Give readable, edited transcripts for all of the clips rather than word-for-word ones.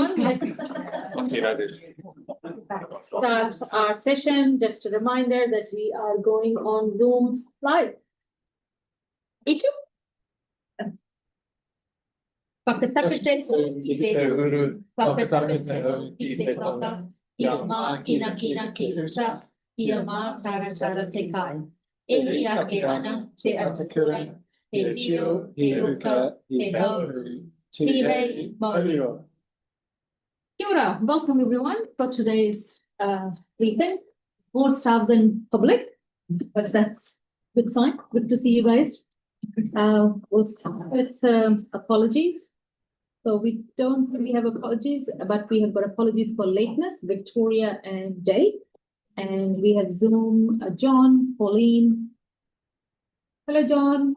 everyone. Let's start our session. Just a reminder that we are going on Zoom live. Itu? Pagkatapit Irma kina kita Irma cara tekai. India kemana te atakura. Etio eruka eho tihe mario. Kia ora. Welcome everyone for today's briefing. More staff than public, but that's a good sign. Good to see you guys. We'll start with apologies. So we have apologies, but we have got apologies for lateness, Victoria and Jay. And we have Zoom, John, Pauline. Hello, John.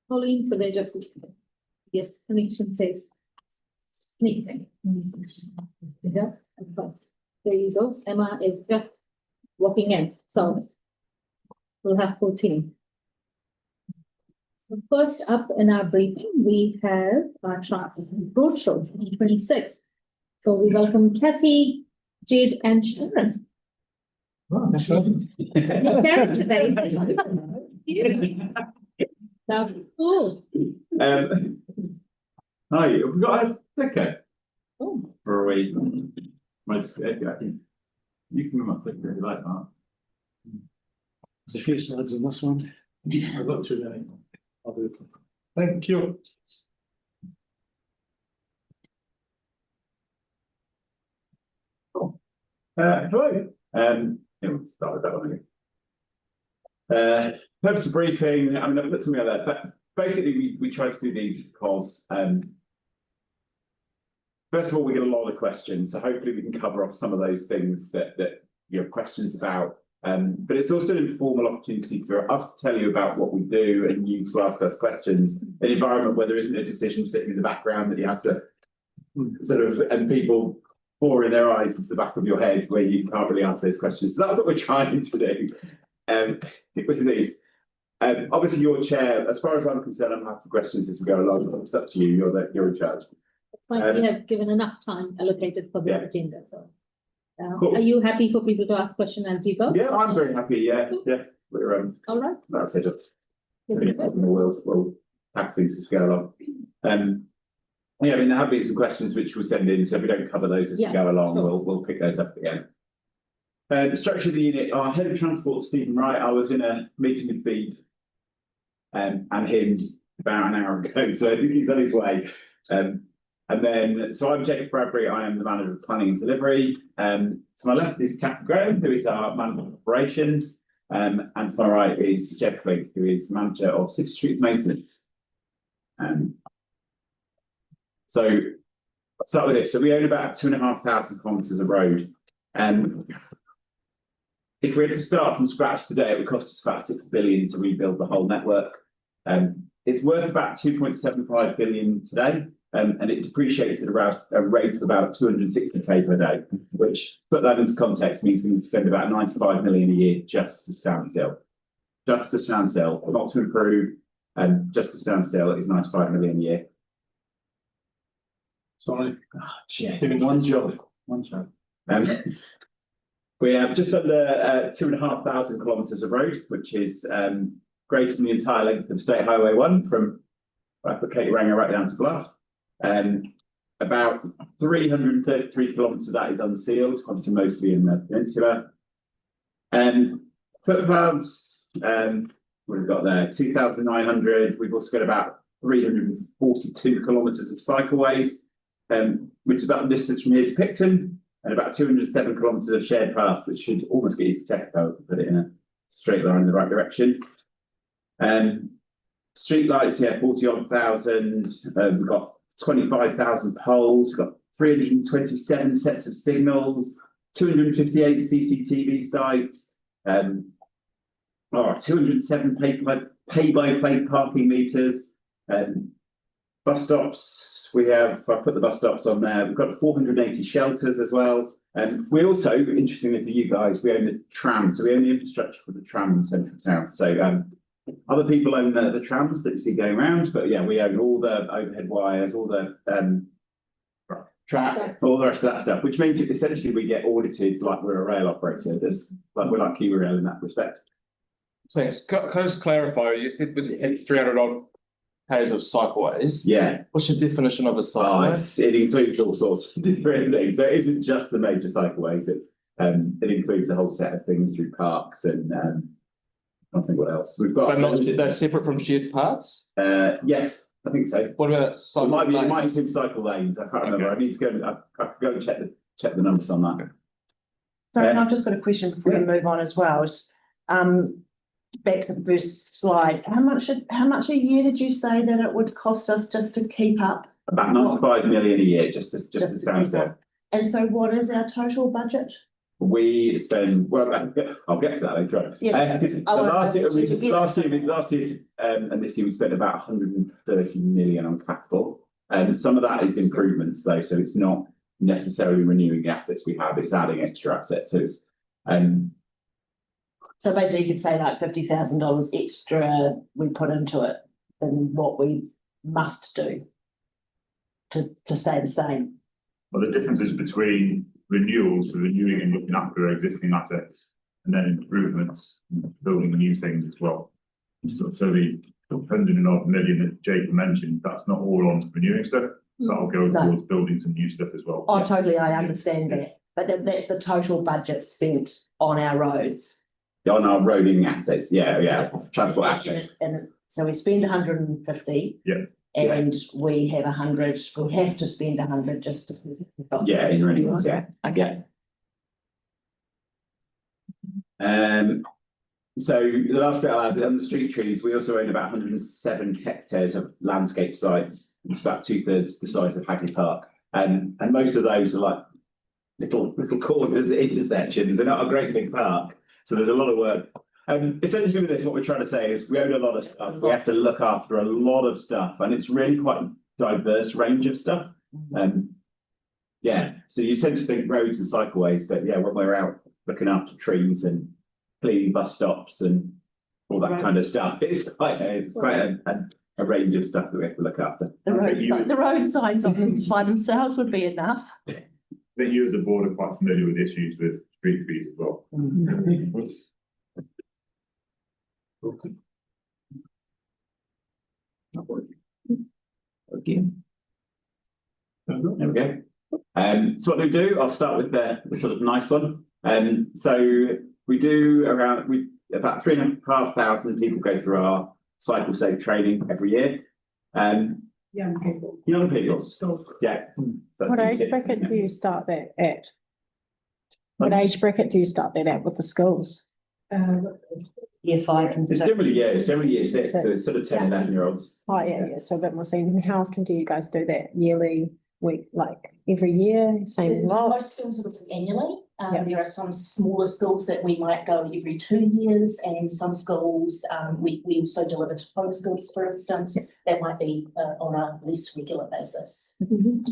Pauline, so they're just, yes, connection says connecting. Yeah, there you go. Emma is just walking in, so we'll have 14. First up in our briefing, we have our Transport Roadshow 2026. So we welcome Kathy, Jade, and Sharon. Oh, that's lovely. You're Sharon today. Now, cool. Hi, have we got a clicker? Oh. Or are we? You can remove my clicker if you like that. There's a few slides in this one. I've got too many. I'll do it. Thank you. Cool. Hello. We'll start with that one again. Purpose of briefing. I mean, I've put something out there, but basically, we try to do these because, first of all, we get a lot of questions, so hopefully we can cover off some of those things that you have questions about. But it's also an informal opportunity for us to tell you about what we do and you to ask us questions. An environment where there isn't a decision sitting in the background that you have to sort of, and people boring their eyes into the back of your head where you can't really answer those questions. So that's what we're trying to do with these. Obviously, your chair, as far as I'm concerned, I'm happy for questions as we go along. It's up to you. You're in charge. We have given enough time allocated for the agenda, so. Cool. Are you happy for people to ask questions as you go? Yeah, I'm very happy. Yeah, yeah. We're all right. That's it. We'll pack things as we go along. Yeah, I mean there have been some questions which we'll send in, so if we don't cover those as we go along, sure. we'll pick those up again. Structure of the unit. Our head of transport, Stephen Wright. I was in a meeting with Bede and him about an hour ago, so I think he's on his way. And then, so I'm Jacob Bradbury, I am the manager of planning and delivery. To my left is Catherine Graham, who is our manager of operations. And to my right is Jed Clegg, who is manager of City Streets maintenance. So I'll start with this. So we own about 2,500 kilometres of road. If we had to start from scratch today, it would cost us about 6 billion to rebuild the whole network. It's worth about 2.75 billion today. And it depreciates at around a rate of about 260k per day, which, to put that into context, means we need to spend about 95 million a year just to stand still. Just to stand still, not to improve, and just to stand still is 95 million a year. Sorry. Give me one job. One job. We have just under 2,500 kilometres of road, which is greater than the entire length of State Highway 1 from Kateranga right down to Bluff. About 333 kilometres of that is unsealed, obviously mostly in the peninsula. Footpaths, what have we got there? 2,900. We've also got about 342 kilometres of cycleways, which is about the distance from here to Picton, and about 207 kilometres of shared path, which should almost get you to Teco if you put it in a straight line in the right direction. Street lights, yeah, 40-odd thousand. We've got 25,000 poles, we've got 327 sets of signals, 258 CCTV sites, 207 pay-by-plate parking meters, bus stops. We have, I put the bus stops on there, we've got 480 shelters as well. We also, interestingly for you guys, we own the tram, so we own the infrastructure for the tram in central town. So other people own the trams that you see going around, but yeah, we own all the overhead wires, all the track, all the rest of that stuff, which means that essentially we get audited like we're a rail operator. We're like Kiwi Rail in that respect. Thanks. Can I just clarify? You said with 300 odd k's of cycleways. Yeah. What's your definition of a cycleway? It includes all sorts of different things. So it isn't just the major cycleways. It includes a whole set of things through parks and I don't think what else we've got. But not they're separate from shared parts. Yes, I think so. What about It cycle might lanes? include cycle lanes. I can't remember. Okay. I need to go. I could go and check the numbers on that. Sorry, and I've just got a question before we move on as well. Back to the first slide, how much a year did you say that it would cost us just to keep up? About 95 million a year, just to stand keep still. up. And so what is our total budget? We spend I'll get to that later on. Yeah. Last year, and this year we spent about 130 million on capital. And some of that is improvements though, so it's not necessarily renewing the assets we have; it's adding extra assets. So it's So basically you could say like $50,000 extra we put into it than what we must do to stay the same. Well, the differences between renewals, so renewing and looking after existing assets, and then improvements, building new things as well. So the 100 odd million that Jacob mentioned, that's not all on renewing stuff. That'll go towards building some new stuff as well. Oh, totally, I understand that. But that's the total budget spent on our roads. on our roading assets. Yeah, transport assets. And so we spend 150. Yeah. And we have 100, we have to spend 100 just to. Yeah, in renewals. Yeah. Okay. So the last bit I'll add, on the street trees, we also own about 107 hectares of landscape sites. It's about 2/3 the size of Hagley Park. And most of those are like little corners, intersections. They're not a great big park. So there's a lot of work. Essentially with this, what we're trying to say is we own a lot of stuff. We have to look after a lot of stuff, and it's really quite a diverse range of stuff. So you tend to think roads and cycleways, but yeah, when we're out looking after trees and cleaning bus stops and all that kind of stuff, it's quite a range of stuff that we have to look after. The road signs by themselves would be enough. I think you as a board are quite familiar with issues with street trees as well. Okay. There we go. So what we do, I'll start with the sort of nice one. So we do about 3,500 people go through our cycle safe training every year. Young people. Young people. Yeah. That's What age easy. bracket do you start that at? What age bracket do you start that at with the schools? Year 5 and It's 6. generally year 6, so it's sort of 10, 11-year-olds. Oh, yeah, so a bit more senior. And how often do you guys do that? Yearly, week, like every year, same lot? Most schools are looking annually. Yeah. There are some smaller schools that we might go every 2 years, and some schools, we also deliver to home schools, for instance, that might be on a less regular basis. And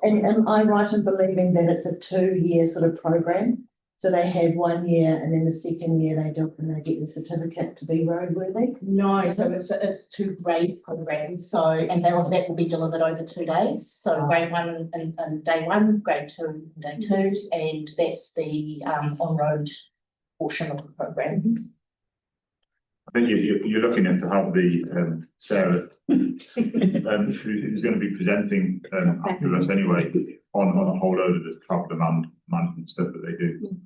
am I right in believing that it's a 2-year sort of program? So they have 1 year and then the second year they do and they get the certificate to be roadworthy? No, so it's a 2-grade program, so, and that will be delivered over 2 days, so grade 1 and day 1, grade 2 and day 2, and that's the on-road portion of the program. I think you're looking to have the Sarah, who's going to be presenting after us anyway, on a whole load of the travel demand management stuff that they do.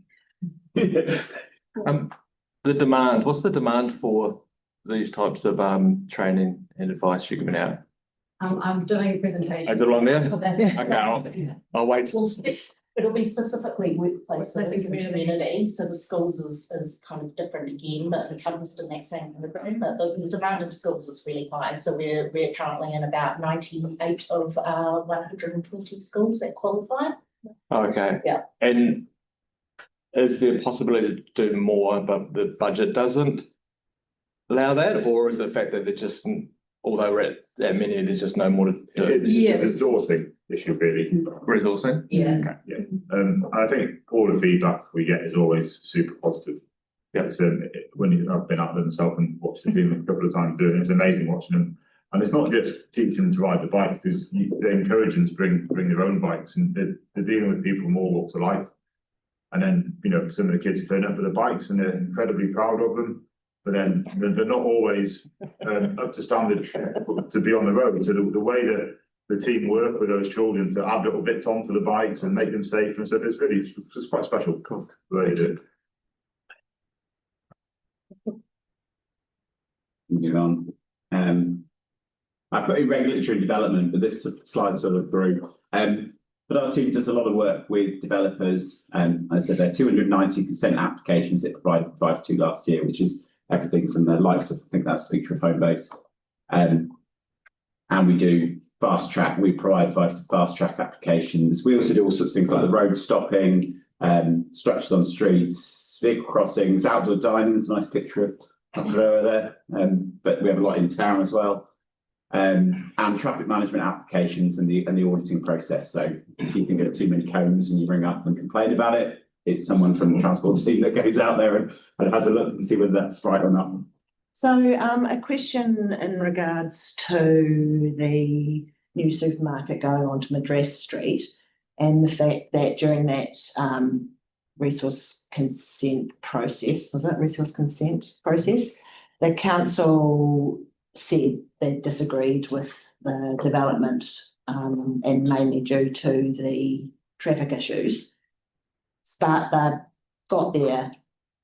The demand, what's the demand for these types of training and advice you're giving out? I'm doing a presentation. Is it along there? For that. Okay, I'll wait. Well, it'll be specifically workplaces Workplace and and community, so the schools is kind of different again, but encompassed in that same program, but the demand in schools is really high, so we're currently in about 98 of our 120 schools that qualify. Okay. Yeah. And is there a possibility to do more, but the budget doesn't allow that, or is it the fact that they're just, although we're at that many, there's just no more to do? It's a resourcing issue, really. Resourcing? Yeah. I think all the feedback we get is always super positive. Yeah, it's I've been out there myself and watched the team a couple of times doing it. It's amazing watching them And it's not just teaching them to ride the bike, because they encourage them to bring their own bikes, and they're dealing with people from all walks of life. And then, you know, some of the kids turn up with the bikes and they're incredibly proud of them, but then they're not always up to standard to be on the road. So the way that the team work with those children to add little bits onto the bikes and make them safer and stuff, it's quite special. The way they do it. Moving on. I put in regulatory development, but this slide sort of grew. But our team does a lot of work with developers. I said there are 290 consent applications that provided advice to last year, which is everything from the likes of, I think that's a picture of Homebase. And we do fast track, we provide advice to fast track applications. We also do all sorts of things like the road stopping, structures on streets, vehicle crossings, outdoor dining. There's a nice picture of over there. But we have a lot in town as well. And traffic management applications and the auditing process. So if you think of too many cones and you ring up and complain about it, it's someone from the transport team that goes out there and has a look and see whether that's right or not. So a question in regards to the new supermarket going onto Madras Street and the fact that during that resource consent process, the council said they disagreed with the development and mainly due to the traffic issues. But they've got their,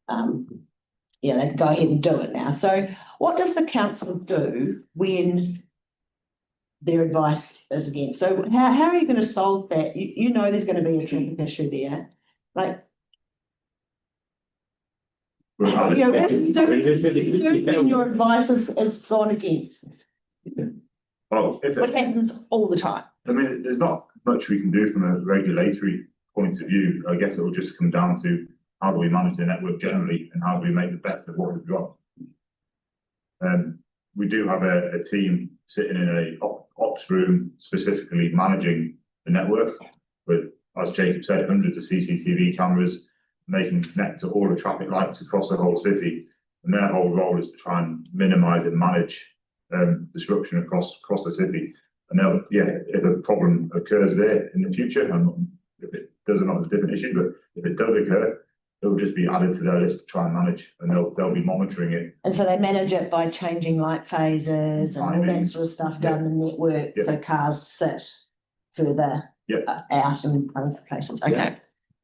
they can go ahead and do it now. So what does the council do when their advice is against? So how are you going to solve that? You know there's going to be a traffic issue there. Like, when your advice is gone against, Well, what happens all the time? I mean, there's not much we can do from a regulatory point of view. I guess it will just come down to how do we manage the network generally and how do we make the best of what we've got. We do have a team sitting in a ops room specifically managing the network with, as Jacob said, hundreds of CCTV cameras. They can connect to all the traffic lights across the whole city, and their whole role is to try and minimise and manage disruption across the city. And they'll, if a problem occurs there in the future, and if it does not, it's a different issue, but if it does occur, it will just be added to their list to try and manage, and they'll be monitoring it. And so they manage it by changing light phases and all that sort of stuff down the network, so cars sit further out in other places. Okay.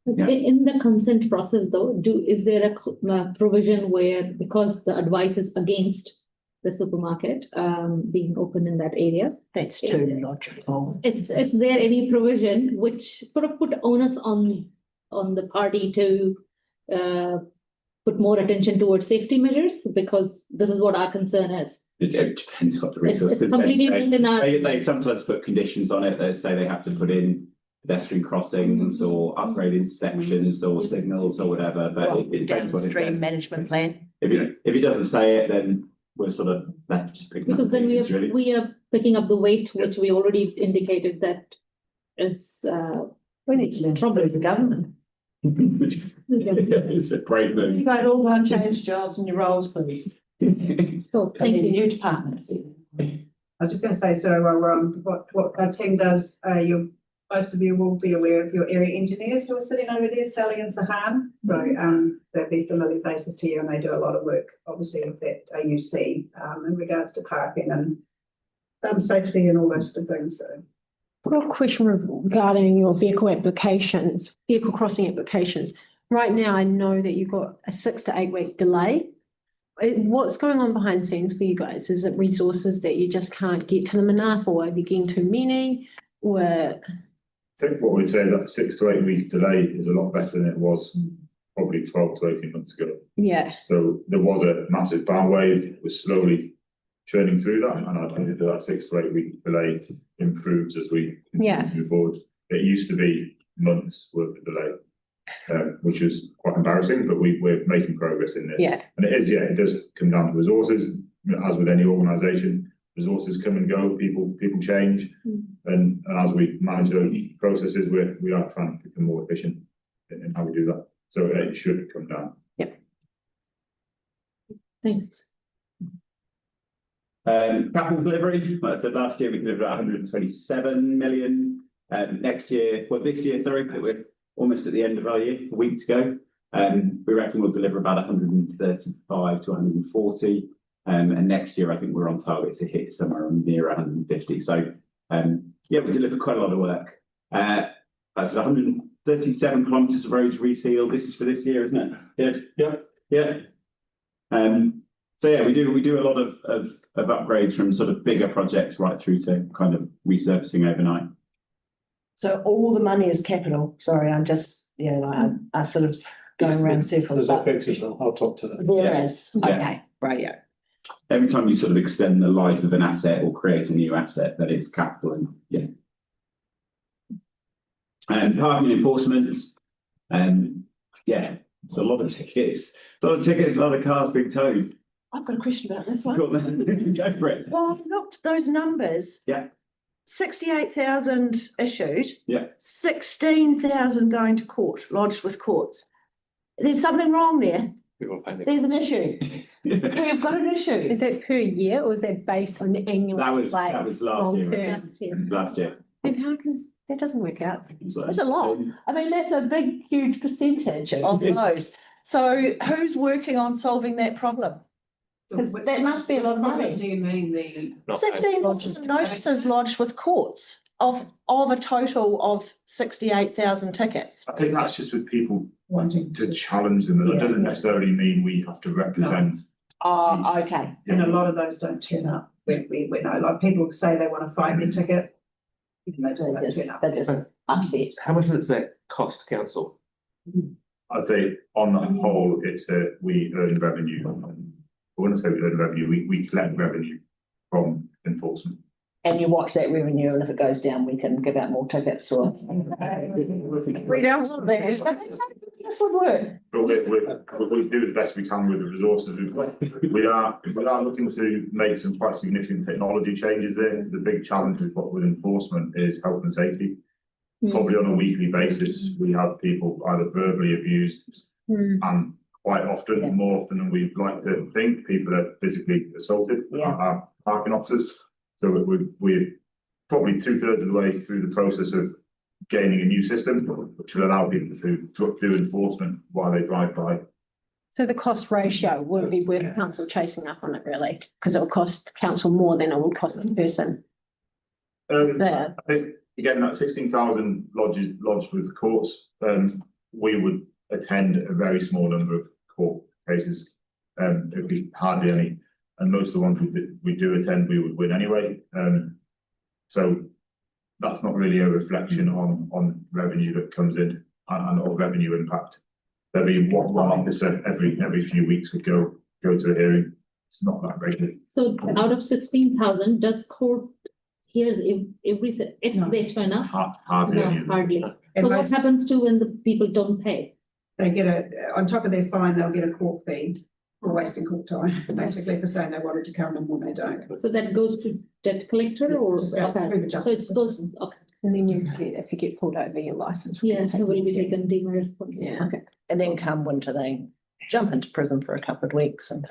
In the consent process, though, is there a provision where, because the advice is against the supermarket being open in that area? That's too logical. Is there any provision which sort of put onus on the party to put more attention towards safety measures? Because this is what our concern is. It depends what the resource is. They sometimes put conditions on it. They say they have to put in pedestrian crossings or upgraded sections or signals or whatever, but it depends what it is. Management plan. If it doesn't say it, then we're sort of left picking because up then pieces, really. we are picking up the weight which we already indicated that is we need to probably the government. It's a great move. You guys all go and change jobs and your roles, please. Cool, thank you. New department. I was just going to say, so what our team does, most of you will be aware of your area engineers who are sitting over there, Sally and Sahan. So they'll be familiar faces to you, and they do a lot of work, obviously, with that AUC in regards to parking and safety and all those sort of things. So, I've got a question regarding your vehicle crossing applications. Right now, I know that you've got a 6 to 8 week delay. What's going on behind the scenes for you guys? Is it resources that you just can't get to them enough, or are you getting too many? Or I think what we'd say is that 6 to 8 week delay is a lot better than it was probably 12 to 18 months ago. Yeah. So there was a massive bow wave. It was slowly churning through that, and I think that 6 to 8 week delay improves as we continue to move forward. It used to be months worth of delay, which was quite embarrassing, but we're making progress in there. Yeah. And it does come down to resources, as with any organisation. Resources come and go, people change, and as we manage those processes, we are trying to become more efficient in how we do that. So it should come down. Yeah. Thanks. Capital delivery, like I said, last year we delivered 127 million. Next year, well, this year, sorry, we're almost at the end of our year, a week to go. We reckon we'll deliver about 135 to 140. And next year, I think we're on target to hit somewhere near 150. So, yeah, we delivered quite a lot of work. That's 137 kilometres of roads resealed. This is for this year, isn't it? Good. Yeah. Yeah. So yeah, we do a lot of upgrades from sort of bigger projects right through to kind of resurfacing overnight. So all the money is capital. Sorry, I'm just, I sort of going around circles. There's OpEx as well. I'll talk to that. There is. Yeah. Okay, radio. Every time you sort of extend the life of an asset or create a new asset, that is capital. And yeah. And parking enforcement, yeah, it's a lot of tickets, a lot of cars being towed. I've got a question about this one. Go for it. Well, I've looked at those numbers. Yeah. 68,000 issued. Yeah. 16,000 going to court, lodged with courts. There's something wrong there. There's an issue. We've got an issue. Is that per year or is that based on the annual? That was like, last long year. term? Last year. And how can, that doesn't work out. So, That's a lot. I mean, that's a big, huge percentage of those. So who's working on solving that problem? Because that must be a lot of money. Do you mean the? 16 notices lodged with courts of a total of 68,000 tickets. I think that's just with people wanting to challenge them, and it doesn't necessarily mean we have to represent. Oh, okay. And a lot of those don't turn up. We know, like people say they want a 5-year ticket. Even though they just don't turn up. That is upset. How much does that cost council? I'd say on the whole, it's we earn revenue. I wouldn't say we earn revenue, we collect revenue from enforcement. And you watch that revenue, and if it goes down, we can give out more tickets or. We don't want that. This would work. But we do the best we can with the resources we've got. We are looking to make some quite significant technology changes there. The big challenge we've got with enforcement is health and safety. Probably on a weekly basis, we have people either verbally abused and quite often, more often than we'd like to think, people are physically assaulted by our parking officers. So we're probably 2/3 of the way through the process of gaining a new system, which will allow people to do enforcement while they drive by. So the cost ratio wouldn't be worth council chasing up on it really, because it will cost council more than it would cost the person there. I think again that 16,000 lodged with courts, we would attend a very small number of court cases. It would be hardly any, and most of the ones we do attend, we would win anyway. So that's not really a reflection on revenue that comes in and or revenue impact. There'll be one officer every few weeks would go to a hearing. It's not that regular. So out of 16,000, does court hears if they turn up? Hardly any. No, hardly. And So what most- happens to when the people don't pay? They get on top of their fine, they'll get a court fee for wasting court time, basically for saying they wanted to come and when they don't. So that goes to debt collector or? Just goes Okay. through the So justice it goes, system. okay, And then if you get pulled over, your license. yeah, it will be taken demerit points. Yeah. Okay. And then come winter, they jump into prison for a couple of weeks and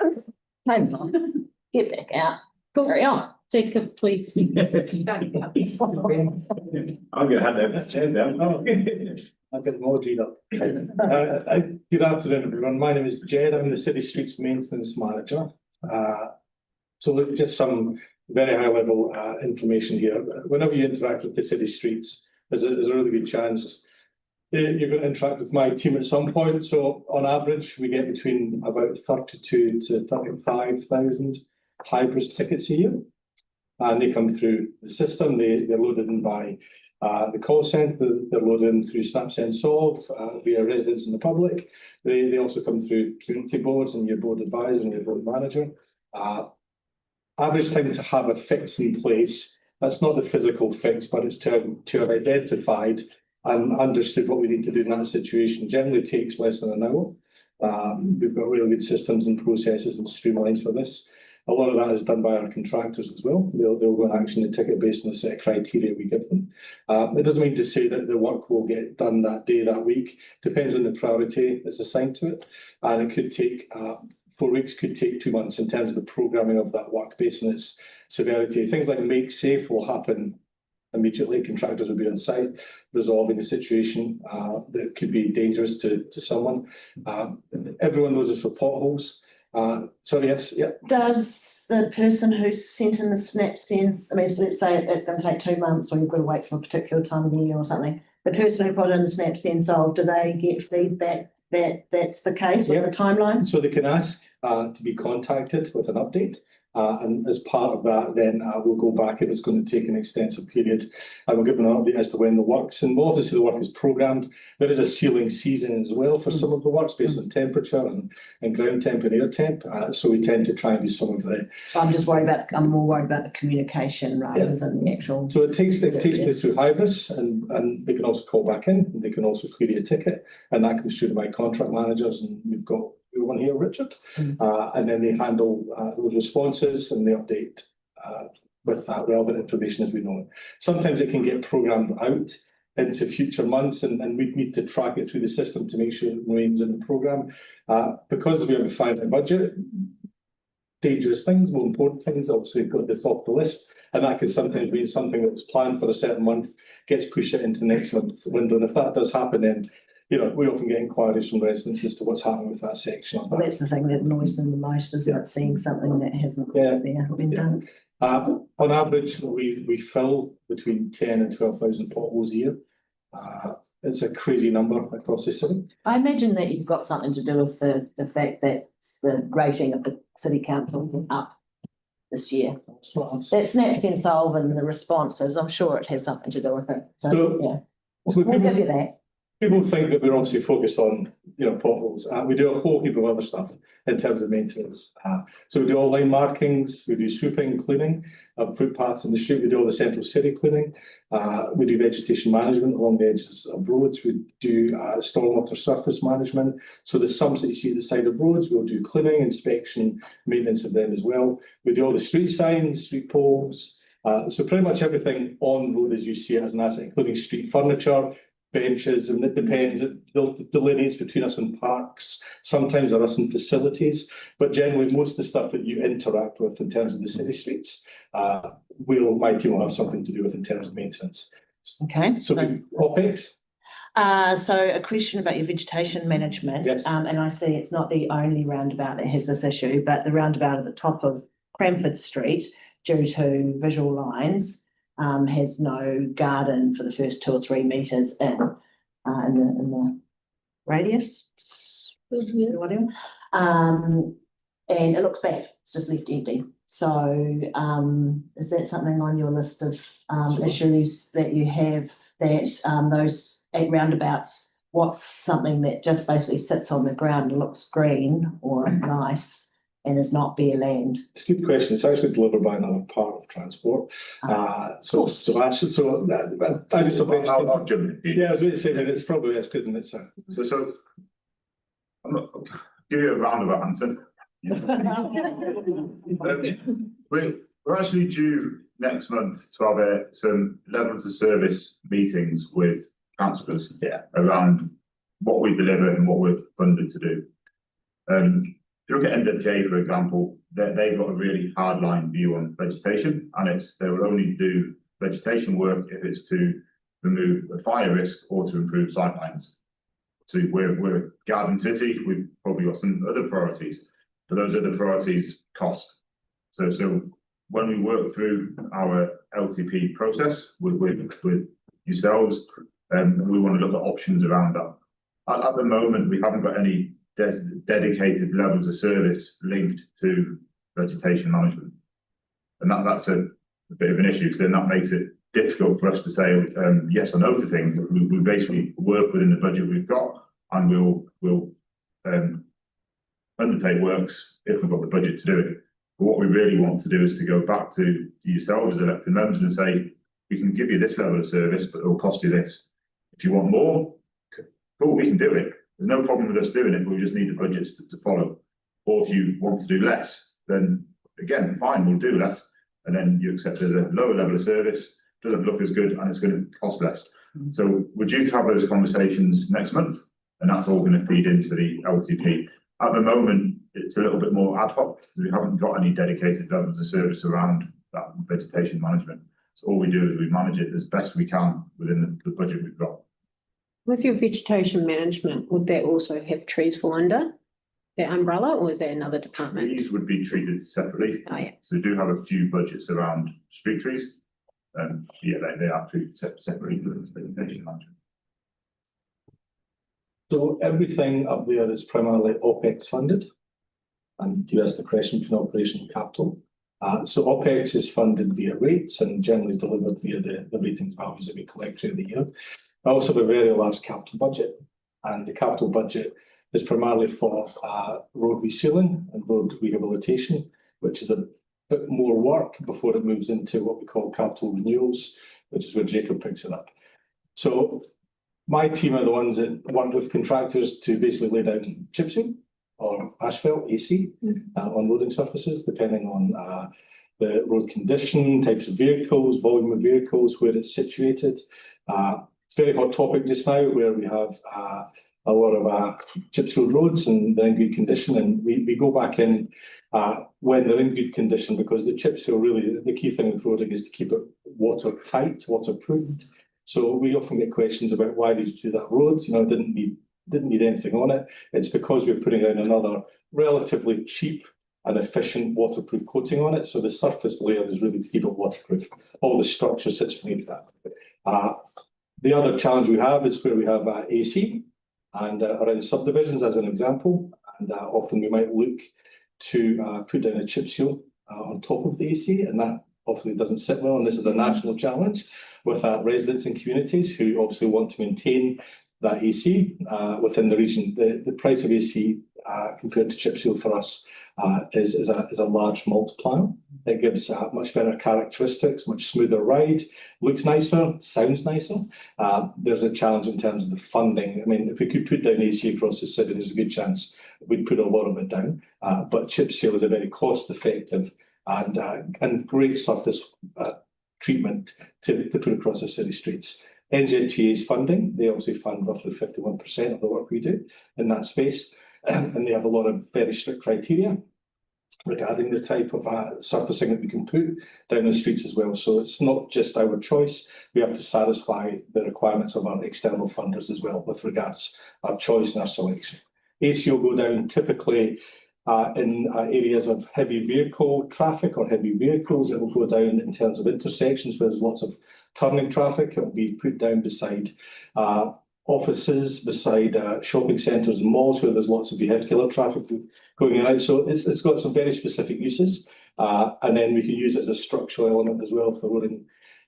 home on, get back out, carry on. Jacob, please. I'm gonna hand over to Jed now. I'll get more G'd up. Good afternoon, everyone. My name is Jed. I'm the City Streets Maintenance Manager. So look, just some very high level information here. Whenever you interact with the city streets, there's a really good chance you're going to interact with my team at some point. So on average, we get between about 32 to 35,000 hybrid tickets a year. And they come through the system, they're loaded in by the call centre, they're loaded in through SnapSend Solve via residents and the public. They also come through community boards and your board advisor and your board manager. Average time to have a fix in place, that's not the physical fix, but it's to have identified and understood what we need to do in that situation. Generally takes less than an hour. We've got really good systems and processes and streamlines for this. A lot of that is done by our contractors as well. They'll go and action the ticket based on the set of criteria we give them. It doesn't mean to say that the work will get done that day, that week. Depends on the priority that's assigned to it. And it could take 4 weeks could take 2 months in terms of the programming of that work based on its severity. Things like make safe will happen immediately. Contractors will be on site resolving the situation that could be dangerous to someone. Everyone knows this for potholes. Sorry, yes, yeah. Does the person who sent in the snap sense, I mean, so let's say it's going to take 2 months or you've got to wait for a particular time of the year or something, the person who put in the snap sense of, do they get feedback that that's the case with the timeline? So they can ask to be contacted with an update. And as part of that, then we'll go back if it's going to take an extensive period. And we'll give them an update as to when the work's and obviously the work is programmed. There is a ceiling season as well for some of the works based on temperature and ground temp and air temp. So we tend to try and do some of the. I'm more worried about the communication rather than the actual. So it takes place through Hybris, and they can also call back in, and they can also query a ticket, and that comes through to my contract managers, and we've got one here, Richard, and then they handle those responses and they update with that relevant information as we know it. Sometimes it can get programmed out into future months, and we need to track it through the system to make sure it remains in the programme. Because we have a finite budget, dangerous things, more important things, obviously go at the top of the list, and that can sometimes mean something that was planned for a certain month gets pushed into the next month's window. And if that does happen, then we often get inquiries from residents as to what's happening with that section. Well, that's the thing that annoys them the most, isn't it? Seeing something that hasn't been done. On average, we fill between 10 and 12,000 potholes a year. It's a crazy number across the city. I imagine that you've got something to do with the fact that the rating of the city council went up this year. That snaps in solve and the responses, I'm sure it has something to do with it. So we'll give you that. People think that we're obviously focused on, potholes. We do a whole heap of other stuff in terms of maintenance. So we do all line markings, we do sweeping, cleaning of footpaths in the street, we do all the central city cleaning, we do vegetation management along the edges of roads, we do stormwater surface management. So the sums that you see at the side of roads, we'll do cleaning, inspection, maintenance of them as well. We do all the street signs, street poles, so pretty much everything on road as you see it as an asset, including street furniture, benches, and it depends. It delineates between us and parks. Sometimes there are us in facilities, but generally most of the stuff that you interact with in terms of the city streets, my team will have something to do with in terms of maintenance. Okay. So OpEx. So a question about your vegetation management. Yes. And I see it's not the only roundabout that has this issue, but the roundabout at the top of Cranford Street, due to visual lines, has no garden for the first 2 or 3 metres in the radius, whatever. And it looks bad. It's just left empty. So is that something on your list of issues that you have, that those 8 roundabouts, what's something that just basically sits on the ground and looks green or nice and is not bare land? It's a good question. It's actually delivered by another part of transport. I'll jump in. Yeah, I was going to say that it's probably as good, and it's So I'm not give you a roundabout answer. We're actually due next month to have some levels of service meetings with councillors around what we deliver and what we're funded to do. If you look at NZTA, for example, they've got a really hardline view on vegetation, and they will only do vegetation work if it's to remove a fire risk or to improve sightlines. So we're a garden city. We've probably got some other priorities, but those other priorities cost. So when we work through our LTP process with yourselves, we want to look at options around that. At the moment, we haven't got any dedicated levels of service linked to vegetation management, and that's a bit of an issue, because then that makes it difficult for us to say yes or no to things. We basically work within the budget we've got, and we'll undertake works if we've got the budget to do it. But what we really want to do is to go back to yourselves as elected members and say, we can give you this level of service, but it will cost you this. If you want more, cool, we can do it. There's no problem with us doing it, but we just need the budgets to follow. Or if you want to do less, then again, fine, we'll do less. And then you accept there's a lower level of service, doesn't look as good, and it's going to cost less. So we're due to have those conversations next month, and that's all going to feed into the LTP. At the moment, it's a little bit more ad hoc. We haven't got any dedicated levels of service around that vegetation management. So all we do is we manage it as best we can within the budget we've got. With your vegetation management, would that also have trees fall under that umbrella, or is that another department? Trees would be treated separately. Oh, yeah. So we do have a few budgets around street trees. Yeah, they are treated separately for the vegetation management. So everything up there is primarily OPEX funded. And you asked the question between operational and capital. So OPEX is funded via rates and generally is delivered via the ratings values that we collect through the year. I also have a very large capital budget, and the capital budget is primarily for road resealing and road rehabilitation, which is a bit more work before it moves into what we call capital renewals, which is where Jacob picks it up. So my team are the ones that work with contractors to basically lay down chip seal or asphalt, AC, on roading surfaces, depending on the road condition, types of vehicles, volume of vehicles, where it's situated. It's a very hot topic just now, where we have a lot of chip sealed roads and they're in good condition, and we go back in when they're in good condition, because the chip seal, really the key thing with roading is to keep it watertight, waterproofed. So we often get questions about, why did you do that road? You know, didn't need anything on it. It's because we're putting down another relatively cheap and efficient waterproof coating on it. So the surface layer is really to keep it waterproof. All the structure sits beneath that. The other challenge we have is where we have AC and around subdivisions, as an example. And often we might look to put down a chip seal on top of the AC, and that obviously doesn't sit well. And this is a national challenge with residents and communities who obviously want to maintain that AC within the region. The price of AC compared to chip seal for us is a large multiplier. It gives much better characteristics, much smoother ride, looks nicer, sounds nicer. There's a challenge in terms of the funding. I mean, if we could put down AC across the city, there's a good chance we'd put a lot of it down. But chip seal is a very cost-effective and great surface treatment to put across the city streets. NZTA's funding, they obviously fund roughly 51% of the work we do in that space. And they have a lot of very strict criteria regarding the type of surfacing that we can put down the streets as well. So it's not just our choice. We have to satisfy the requirements of our external funders as well with regards our choice and our selection. AC will go down typically in areas of heavy vehicle traffic or heavy vehicles. It will go down in terms of intersections where there's lots of turning traffic. It will be put down beside offices, beside shopping centres and malls where there's lots of vehicular traffic going in and out. So it's got some very specific uses. And then we can use it as a structural element as well if the roading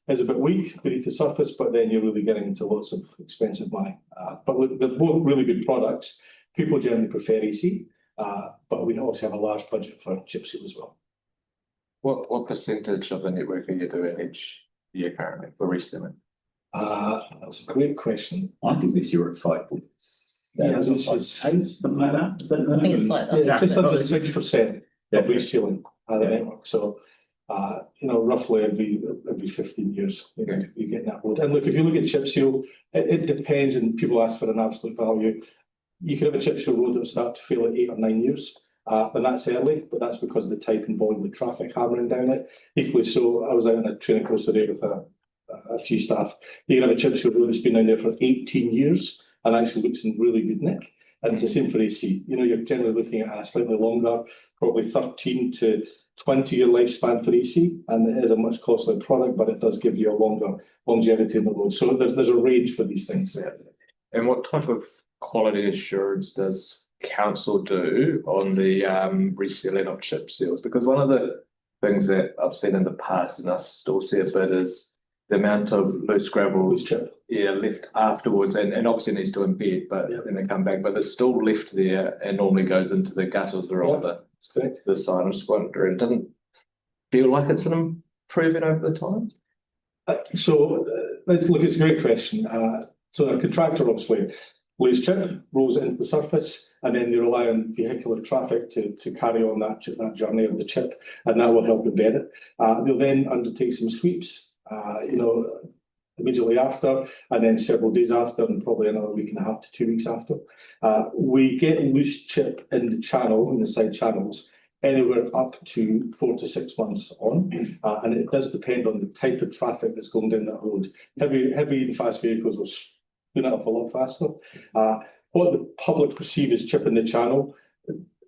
is a bit weak beneath the surface, but then you're really getting into lots of expensive money. But they're both really good products. People generally prefer AC, but we also have a large budget for chip seal as well. What percentage of the network are you doing each year currently for resealing? That's a great question. I think this year at 5. Yeah, something like that. Is that I think it's like that. Yeah, just under 6% of resealing the network. So, roughly every 15 years, you get that road. And look, if you look at chip seal, it depends, and people ask for an absolute value. You could have a chip seal road that will start to fail at 8 or 9 years. And that's early, but that's because of the type and volume of traffic hammering down it. Equally so, I was out on a training course today with a few staff. You can have a chip seal road that's been down there for 18 years and actually looks in really good nick. And it's the same for AC. You're generally looking at a slightly longer, probably 13 to 20-year lifespan for AC, and it is a much costlier product, but it does give you a longer longevity in the road. So there's a range for these things. And what type of quality assurance does council do on the resealing of chip seals? Because one of the things that I've seen in the past, and I still see a bit, is the amount of loose gravel left afterwards, and obviously needs to embed, but then they come back, but they're still left there and normally goes into the gutters or on the side. I'm just wondering, it doesn't feel like it's an improvement over the time? So let's look, it's a great question. So a contractor obviously lays chip, rolls it into the surface, and then they rely on vehicular traffic to carry on that journey of the chip, and that will help embed it. They'll then undertake some sweeps. immediately after, and then several days after, and probably another week and a half to 2 weeks after. We get loose chip in the channel, in the side channels, anywhere up to 4 to 6 months on, and it does depend on the type of traffic that's going down that road. Heavy and fast vehicles will spin it up a lot faster. What the public perceive as chip in the channel,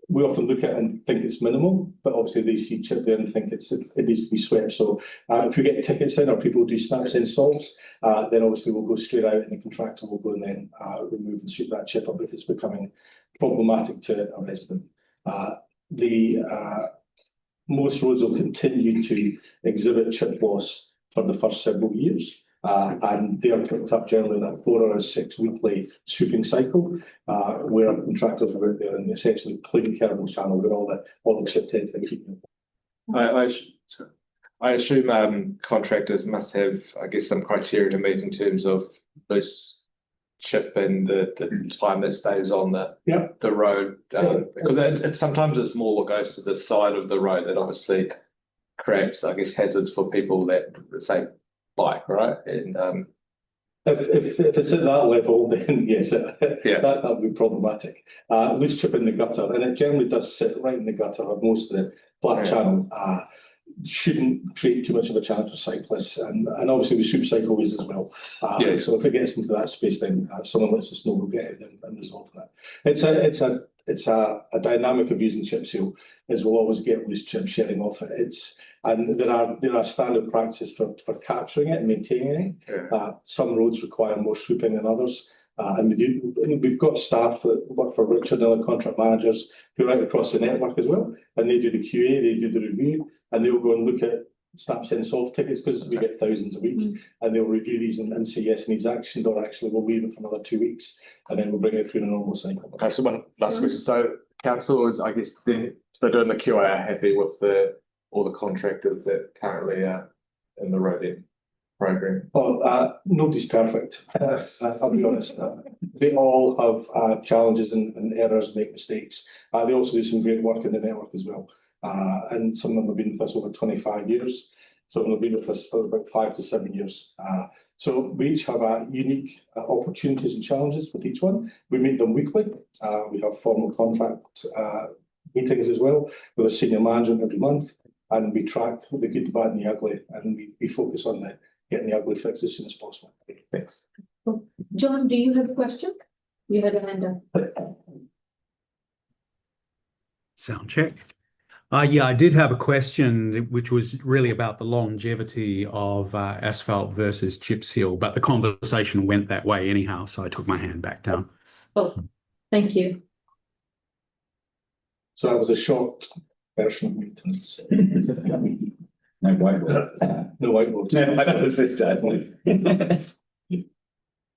we often look at it and think it's minimal, but obviously they see chip there and think it needs to be swept. So if we get tickets in or people do snaps in solves, then obviously we'll go straight out and the contractor will go and then remove and sweep that chip up if it's becoming problematic to a resident. Most roads will continue to exhibit chip loss for the first several years. And they are picked up generally in a 4 or 6 weekly sweeping cycle, where our contractors are out there and essentially clean Kerbal Channel with all the chip heads they keep them. I assume contractors must have, I guess, some criteria to meet in terms of loose chip and the time that stays on the road. Because sometimes it's more what goes to the side of the road that obviously creates, I guess, hazards for people that say bike, right? And if it's at that level, then yes, that would be problematic. Loose chip in the gutter, and it generally does sit right in the gutter of most of the flat channel. Shouldn't create too much of a challenge for cyclists, and obviously we sweep cycleways as well. So if it gets into that space, then someone lets us know, we'll get it and resolve that. It's a dynamic of using chip seal, as we'll always get loose chip sharing off it. And there are standard practices for capturing it and maintaining it. Some roads require more sweeping than others. And we've got staff that work for Richard and other contract managers who are right across the network as well. And they do the QA, they do the review, and they'll go and look at snaps in solve tickets because we get thousands a week. And they'll review these and say, yes, needs action, or actually we'll leave it for another 2 weeks. And then we'll bring it through the normal cycle. Okay, so one last question. So council, I guess, they're doing the QA, are happy with all the contractors that currently are in the road program? Well, nobody's perfect. I'll be honest. They all have challenges and errors, make mistakes. They also do some great work in the network as well. And some of them have been with us over 25 years. Some of them have been with us for about 5 to 7 years. So we each have unique opportunities and challenges with each one. We meet them weekly. We have formal contract meetings as well with a senior management every month. And we track the good, the bad and the ugly. And we focus on getting the ugly fixed as soon as possible. Thanks. John, do you have a question? You had a hand up. Sound check. Yeah, I did have a question, which was really about the longevity of asphalt versus chip seal, but the conversation went that way anyhow, so I took my hand back down. Well, thank you. So that was a short version of maintenance. No whiteboard. No whiteboard. No whiteboard this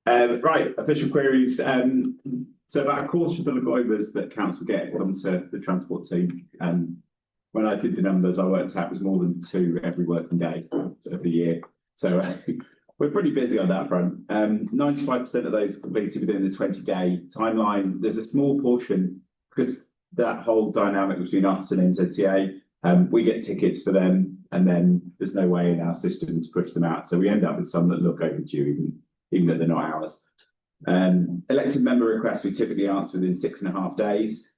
time. Right, official queries. So about a quarter of the Lagoivas that council get come to the transport team. When I did the numbers, I worked out it was more than 2 every working day of the year. So we're pretty busy on that front. 95% of those are completed within the 20-day timeline. There's a small portion, because that whole dynamic between us and NZTA, we get tickets for them, and then there's no way in our system to push them out. So we end up with some that look overdue, even though they're not ours. Elected member requests we typically answer within 6.5 days.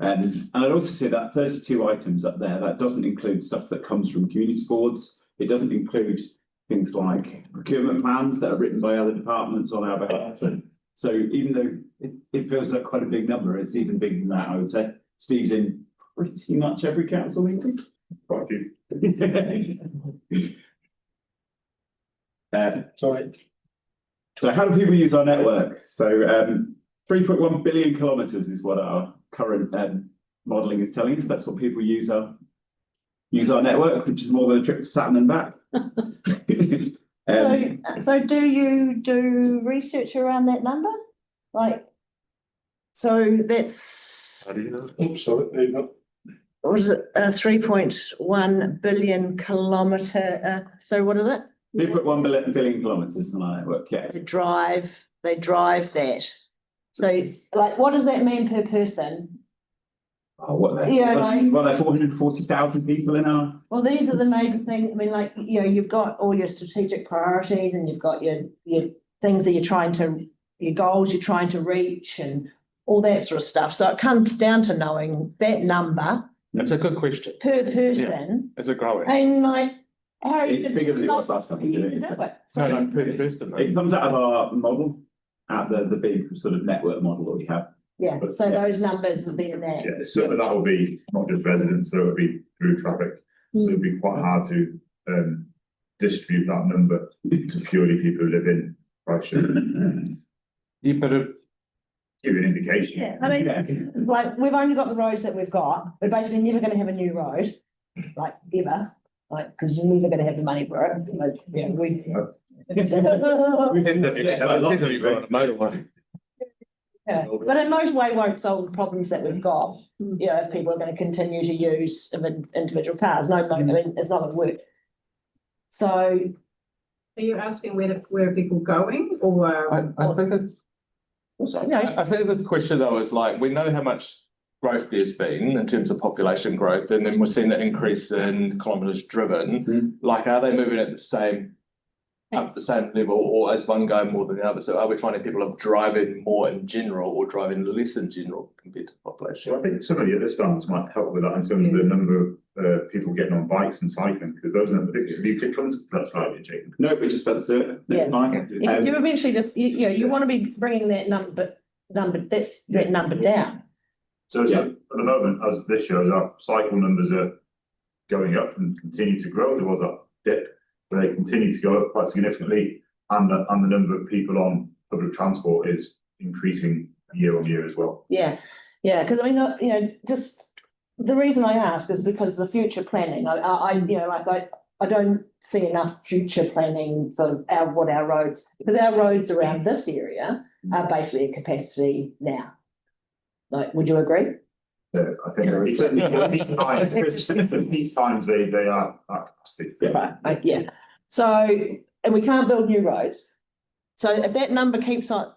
And I'd also say that 32 items up there, that doesn't include stuff that comes from community boards. It doesn't include things like procurement plans that are written by other departments on our behalf. So even though it feels like quite a big number, it's even bigger than that, I would say. Steve's in pretty much every council meeting. Quite a few. Sorry. So how do people use our network? So 3.1 billion kilometres is what our current modelling is telling us. That's what people use our network, which is more than a trip to Saturn and back. So do you do research around that number? So that's. How do you know? Oops, sorry, there you go. Was it 3.1 billion kilometre? So what is it? 3.1 billion kilometres on our network, yeah. They drive that. So what does that mean per person? Oh, what are Yeah, like- well, there 440,000 people in our. Well, these are the major things. I mean, like, you know, you've got all your strategic priorities and you've got your things that your goals you're trying to reach and all that sort of stuff. So it comes down to knowing that number That's a good question. per person. Is it growing? And like, how are you? It's bigger than it was last time we did it. Do it. No, per person. It comes out of our model, out the big sort of network model that we have. Yeah, so those numbers will be in there. Yeah, so that will be not just residents, so it'll be through traffic. So it'll be quite hard to distribute that number to purely people who live in Christchurch. Yeah, but Give you an indication. Yeah, I mean, like, we've only got the roads that we've got. We're basically never gonna have a new road, like, ever, like, because you're never gonna have the money for it. Like, yeah, we. motorway. Yeah, but in most way won't solve the problems that we've got, you know, if people are gonna continue to use individual cars, no, I mean, it's not gonna work. So, Are you asking where are people going or? I think it. I think the question though is like, we know how much growth there's been in terms of population growth, and then we're seeing the increase in kilometres driven. Like, are they moving at the same, up the same level, or is one going more than the other? So are we finding people are driving more in general or driving less in general compared to population? So I think some of the other stats might help with that in terms of the number of people getting on bikes and cycling, because those are predicted. You could come to that slightly, Jake. No, we just about to do it. Yeah. It's fine. you eventually just, you know, you wanna be bringing that number down. So at the moment, as this shows, our cycle numbers are going up and continue to grow. There was a dip, but they continue to go up quite significantly, and the number of people on public transport is increasing year on year as well. Yeah, because I mean, you know, just the reason I ask is because the future planning, you know, like I don't see enough future planning for what our roads, because our roads around this area are basically at capacity now. Like, would you agree? I think certainly these times they are at capacity. Right, yeah. So, and we can't build new roads. So if that number keeps on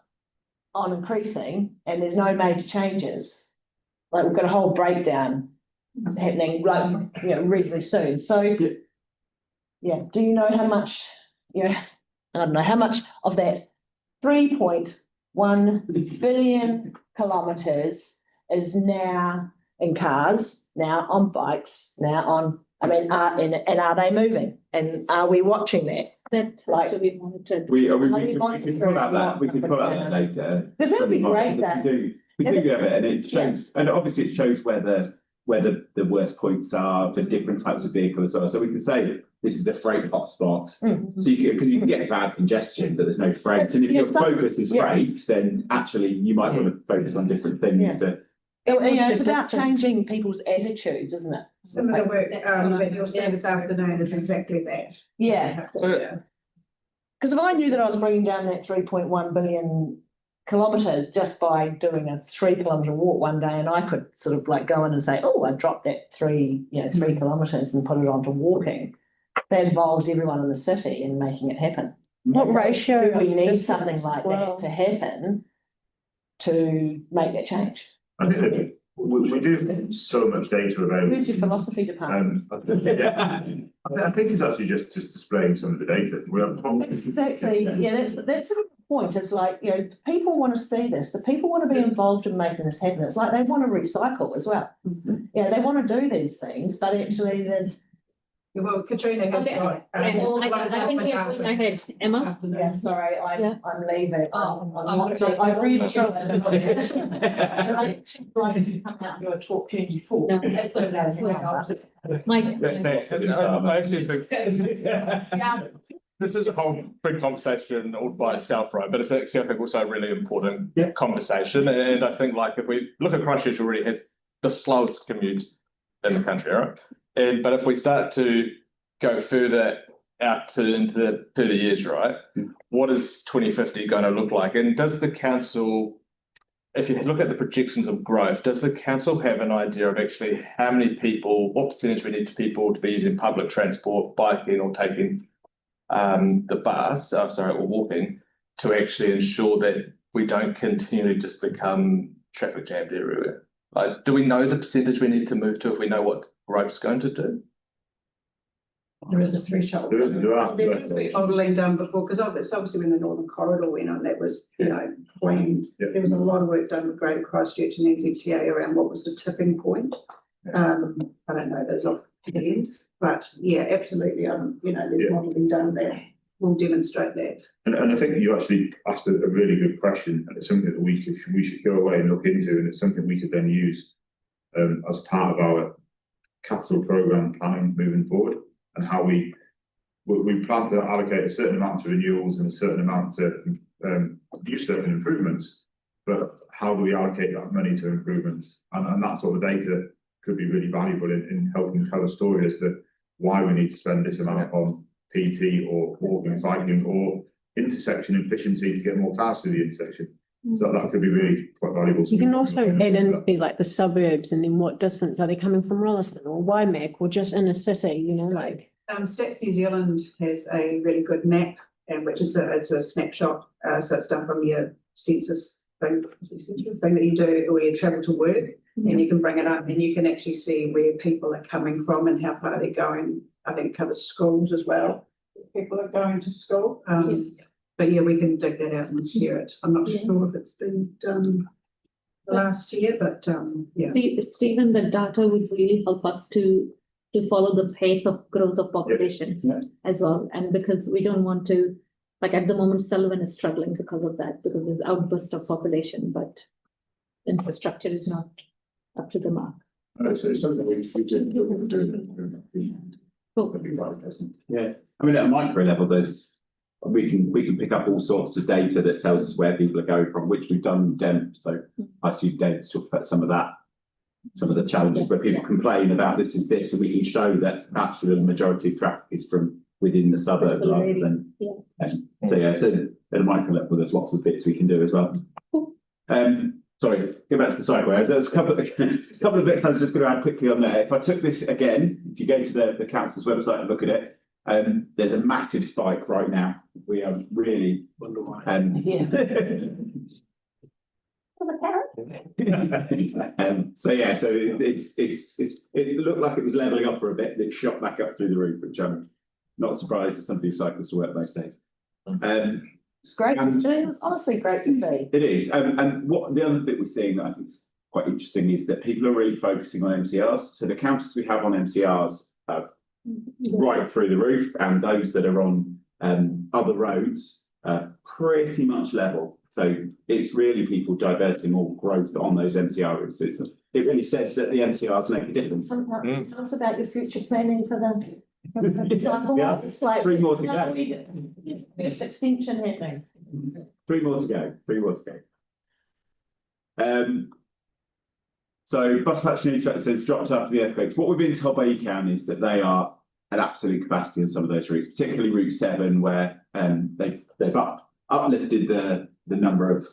increasing and there's no major changes, like, we've got a whole breakdown happening, like, you know, reasonably soon. So, yeah, do you know how much, you know, I don't know, how much of that 3.1 billion kilometres is now in cars, now on bikes, now on, I mean, are they moving? And are we watching that? That Like, to be monitored. We can pull out that, we can pull out that later. Because that would be great, that. We do have it, and it shows, and obviously it shows where the worst points are for different types of vehicles. So we can say this is a freight hotspot. So because you can get bad congestion, but there's no freight. And if your focus is freight, then actually you might want to focus on different things to. You know, it's about changing people's attitudes, isn't it? Some of the work that you'll see this afternoon is exactly that. Yeah. Because if I knew that I was bringing down that 3.1 billion kilometres just by doing a 3 kilometre walk one day, and I could sort of like go in and say, oh, I dropped that 3 kilometres and put it onto walking. That involves everyone in the city and making it happen. What ratio? Do we need something like that to happen to make that change? I think that we do have so much data available. Where's your philosophy department? I think it's actually just displaying some of the data. We have Exactly. Yeah, that's the point. It's like, you know, people want to see this. The people want to be involved in making this happen. It's like they want to recycle as well. Yeah, they want to do these things, but actually there's. Well, Katrina has got. I think we are going ahead. Emma? Yeah, sorry, I'm leaving. I read through it. Come out and do a talk 24. No. Mike. I actually think this is a whole big conversation all by itself, right? But it's actually, I think, also a really important conversation. And I think, like, if we look at Christchurch, already has the slowest commute in the country, right? But if we start to go further out into the 30 years, right, what is 2050 going to look like? And does the council, if you look at the projections of growth, does the council have an idea of actually how many people, what percentage we need people to be using public transport, biking or taking the bus, or walking, to actually ensure that we don't continually just become traffic jammed everywhere? Do we know the percentage we need to move to if we know what road's going to do? There is a threshold. There has been modelling done before, because obviously when the Northern Corridor went on, that was, you know, when there was a lot of work done with Greater Christchurch and NZTA around what was the tipping point. I don't know those off the end, but yeah, absolutely. You know, there's modelling done that will demonstrate that. And I think you actually asked a really good question, and it's something that we should go away and look into, and it's something we could then use as part of our capital programme planning moving forward, and how we plan to allocate a certain amount to renewals and a certain amount to do certain improvements, but how do we allocate that money to improvements? And that sort of data could be really valuable in helping tell a story as to why we need to spend this amount on PT or walking and cycling or intersection efficiency to get more cars through the intersection. So that could be really quite valuable. You can also add in the suburbs, and then what distance are they coming from Rolleston or Waimak or just in a city, you know, like. Stats New Zealand has a really good map, and which it's a snapshot. So it's done from your census thing that you do, or you travel to work, and you can bring it up and you can actually see where people are coming from and how far they're going. I think it covers schools as well. People are going to school. But yeah, we can dig that out and share it. I'm not sure if it's been done last year, but yeah. Stephen, the data would really help us to follow the pace of growth of population as well. And because we don't want to, like at the moment, Sullivan is struggling because of that, because there's outburst of population, but infrastructure is not up to the mark. So it's something we did do. Yeah, I mean, at a micro level, we can pick up all sorts of data that tells us where people are going from, which we've done DEMP. So I see Dave's talked about some of the challenges where people complain about this, and we can show that actually the majority of traffic is from within the suburb rather than. So at a micro level, there's lots of bits we can do as well. Sorry, go back to the sideway. There's a couple of bits I was just going to add quickly on there. If I took this again, if you go to the council's website and look at it, there's a massive spike right now. We are really wonder why. So it looked like it was levelling off for a bit, and it shot back up through the roof, which I'm not surprised as somebody who cycles to work most days. It's great to see. It's honestly great to see. It is. And what the other bit we're seeing that I think is quite interesting is that people are really focusing on MCRs. So the counters we have on MCRs are right through the roof, and those that are on other roads are pretty much level. So it's really people diverting all growth on those MCR routes. It really says that the MCRs make a difference. Tell us about your future planning for the. It's like 3 more to go. There's extension happening. 3 more to go. So bus patch news says dropped after the earthquakes. What we've been told by ECAN is that they are at absolute capacity on some of those routes, particularly Route 7, where they've uplifted the number of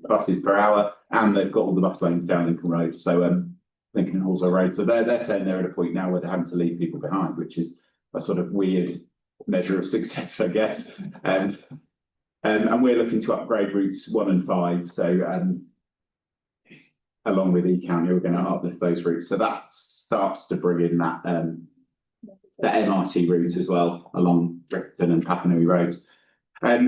buses per hour, and they've got all the bus lanes down Lincoln Road. So Lincoln and Halswell Road. So they're saying they're at a point now where they're having to leave people behind, which is a sort of weird measure of success, I guess. And we're looking to upgrade routes 1 and 5. So along with ECAN, we're going to uplift those routes. So that starts to bring in that MRT route as well along Brixton and Papanui roads. I've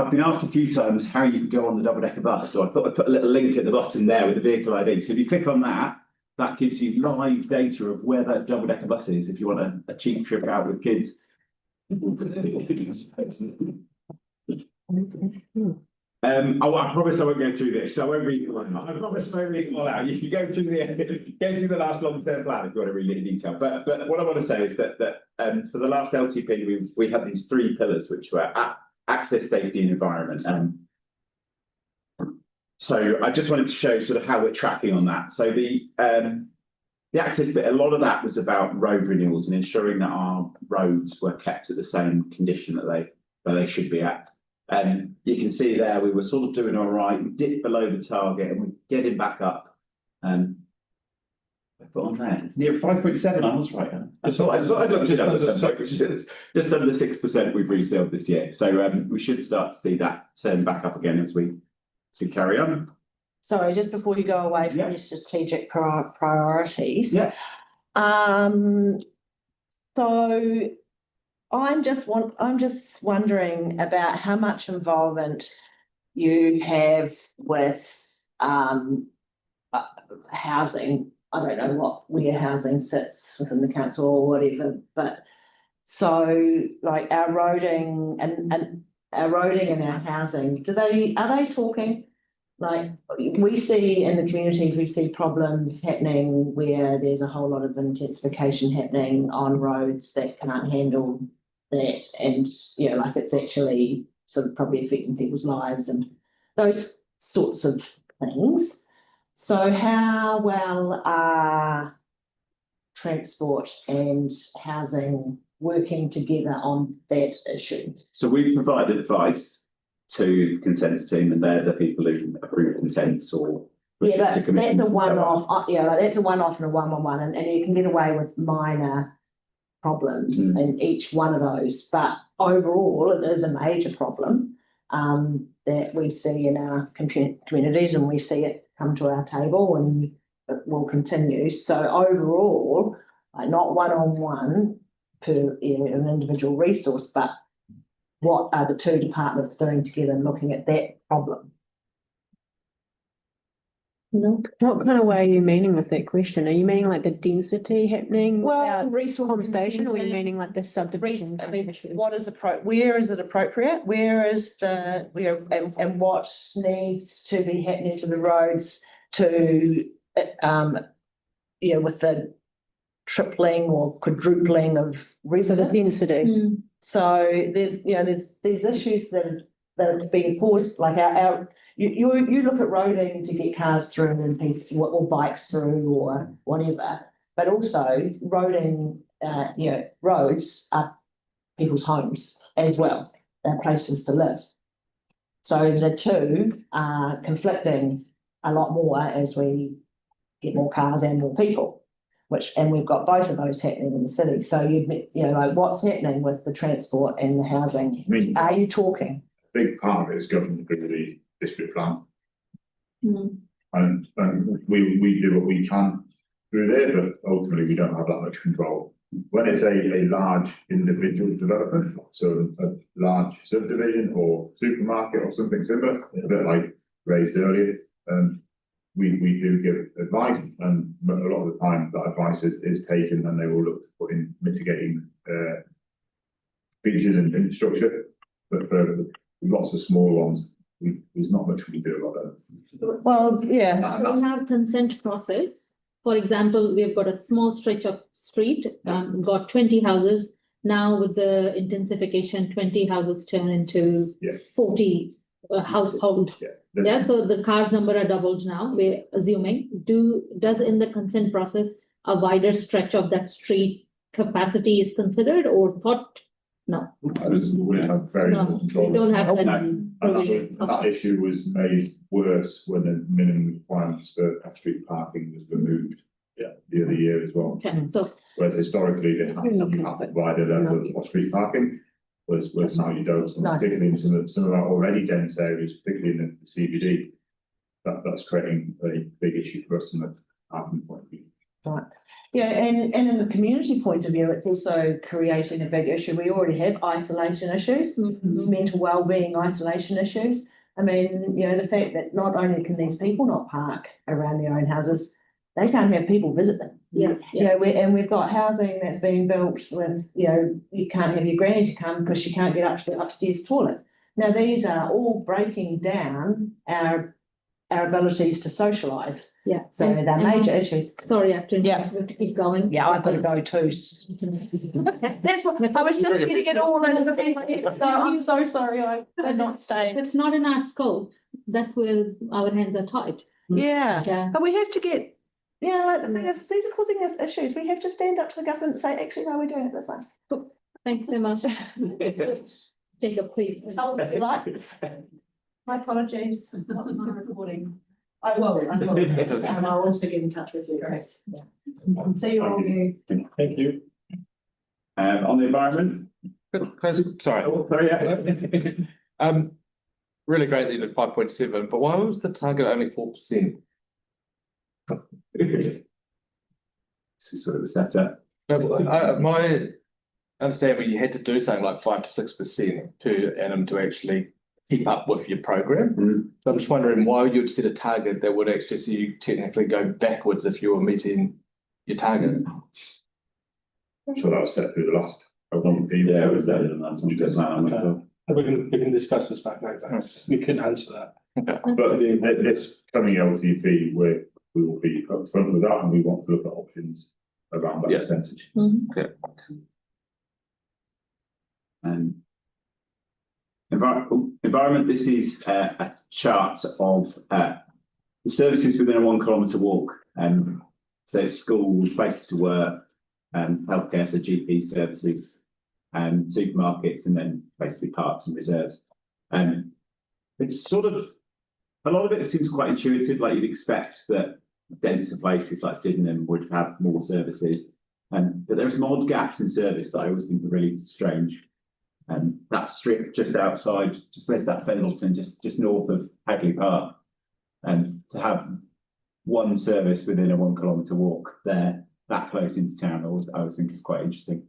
been asked a few times how you can go on the double-decker bus, so I thought I'd put a little link at the bottom there with the vehicle ID. So if you click on that, that gives you live data of where that double-decker bus is if you want a cheap trip out with kids. I promise I won't go through this. I promise I won't read it all out. You can go through the last long-term plan if you want to read it in detail. But what I want to say is that for the last LTP, we had these 3 pillars, which were access, safety, and environment. So I just wanted to show sort of how we're tracking on that. So the access bit, a lot of that was about road renewals and ensuring that our roads were kept at the same condition that they should be at. You can see there we were sort of doing all right. We dipped below the target and we're getting back up. I put on there near 5.7. I was right. I thought I'd looked it up at some point, which is just under 6% we've reselled this year. So we should start to see that turn back up again as we carry on. sorry, just before you go away from Yeah. your strategic priorities. Yeah. So I'm just wondering about how much involvement you have with housing. I don't know where housing sits within the council or whatever, but so like our roading and our housing, are they talking? Like we see in the communities, we see problems happening where there's a whole lot of intensification happening on roads that can't handle that, and like it's actually sort of probably affecting people's lives and those sorts of things. So how well are transport and housing working together on that issue? So we provide advice to the consents team, and they're the people who approve consents or. Yeah, but that's a one-off, like that's a one-off and a one-on-one, and you can get away with minor problems in each one of those, but overall it is a major problem that we see in our communities, and we see it come to our table and it will continue. So overall, not one-on-one per an individual resource, but what are the two departments doing together and looking at that problem? No. What kind of way are you meaning with that question? Are you meaning like the density happening? Well, resource Conversation, or are you consent, meaning like the subdivision? what is where is it appropriate? Where is and what needs to be happening to the roads to with the tripling or quadrupling of residents? Density. So there's these issues that have been caused, like you look at roading to get cars through and things, or bikes through or whatever, but also roading, roads are people's homes as well. They're places to live. So the two are conflicting a lot more as we get more cars and more people, and we've got both of those happening in the city. So like what's happening with the transport and the housing? I mean, Are you talking? a big part of it is governed through the district plan. And we do what we can through there, but ultimately we don't have that much control. When it's a large individual development, so a large subdivision or supermarket or something similar, a bit like raised earlier, we do give advice, and a lot of the time that advice is taken, and they will look to put in mitigating features and infrastructure. But for lots of small ones, there's not much we can do about that. Well, yeah. So we have consent process. For example, we've got a small stretch of street, got 20 houses. Now with the intensification, 20 houses turn into 40 household. Yeah, so the cars number are doubled now, we're assuming. Does in the consent process, a wider stretch of that street capacity is considered or thought? No. We have very little control. We don't have that. And that issue was made worse when the minimum requirements for off-street parking was removed. The other year as well. Okay, so. Whereas historically they had to provide a level of off-street parking, was now you don't, particularly in some of our already dense areas, particularly in the CBD. That's creating a big issue for us from a parking point of view. Right. Yeah, and in the community point of view, it's also creating a big issue. We already have isolation issues, mental well-being isolation issues. I mean, the fact that not only can these people not park around their own houses, they can't have people visit them. And we've got housing that's being built with, you can't have your granny to come because she can't get up to the upstairs toilet. Now, these are all breaking down our abilities to socialise. Yeah. So they're major issues. Sorry, after we have to keep going. Yeah, I've got to go too. That's what I was just getting it all in. So I'm so sorry, I'm not staying. If it's not in our scope, that's where our hands are tied. Yeah, but we have to get, like the thing is, these are causing us issues. We have to stand up to the government and say, actually, no, we're doing it this way. Thanks so much. Jacob, please. My apologies, not my recording. I will, and I'll also get in touch with you, Chris. See you all. Thank you. On the environment. Sorry. Oh, sorry, yeah. really great that you did 5.7, but why was the target only 4%? This is what it was set at. No, my understanding, you had to do something like 5 to 6% per annum to actually keep up with your program. So I'm just wondering why you'd set a target that would actually see you technically go backwards if you were meeting your target. So that was set through the last. Yeah, it was that in that. We can discuss this back later. We can answer that. But this coming LTP, we will be upfront with that, and we want to look at options around that percentage. Environment, this is a chart of the services within a 1 kilometre walk. So it's schools, places to work, healthcare, so GP services, supermarkets, and then basically parks and reserves. It's sort of, a lot of it seems quite intuitive, like you'd expect that denser places like Sydenham would have more services. But there are some odd gaps in service that I always think are really strange. That strip just outside, just where's that Fendleton, just north of Hagley Park, and to have one service within a 1 kilometre walk there, that close into town, I always think is quite interesting.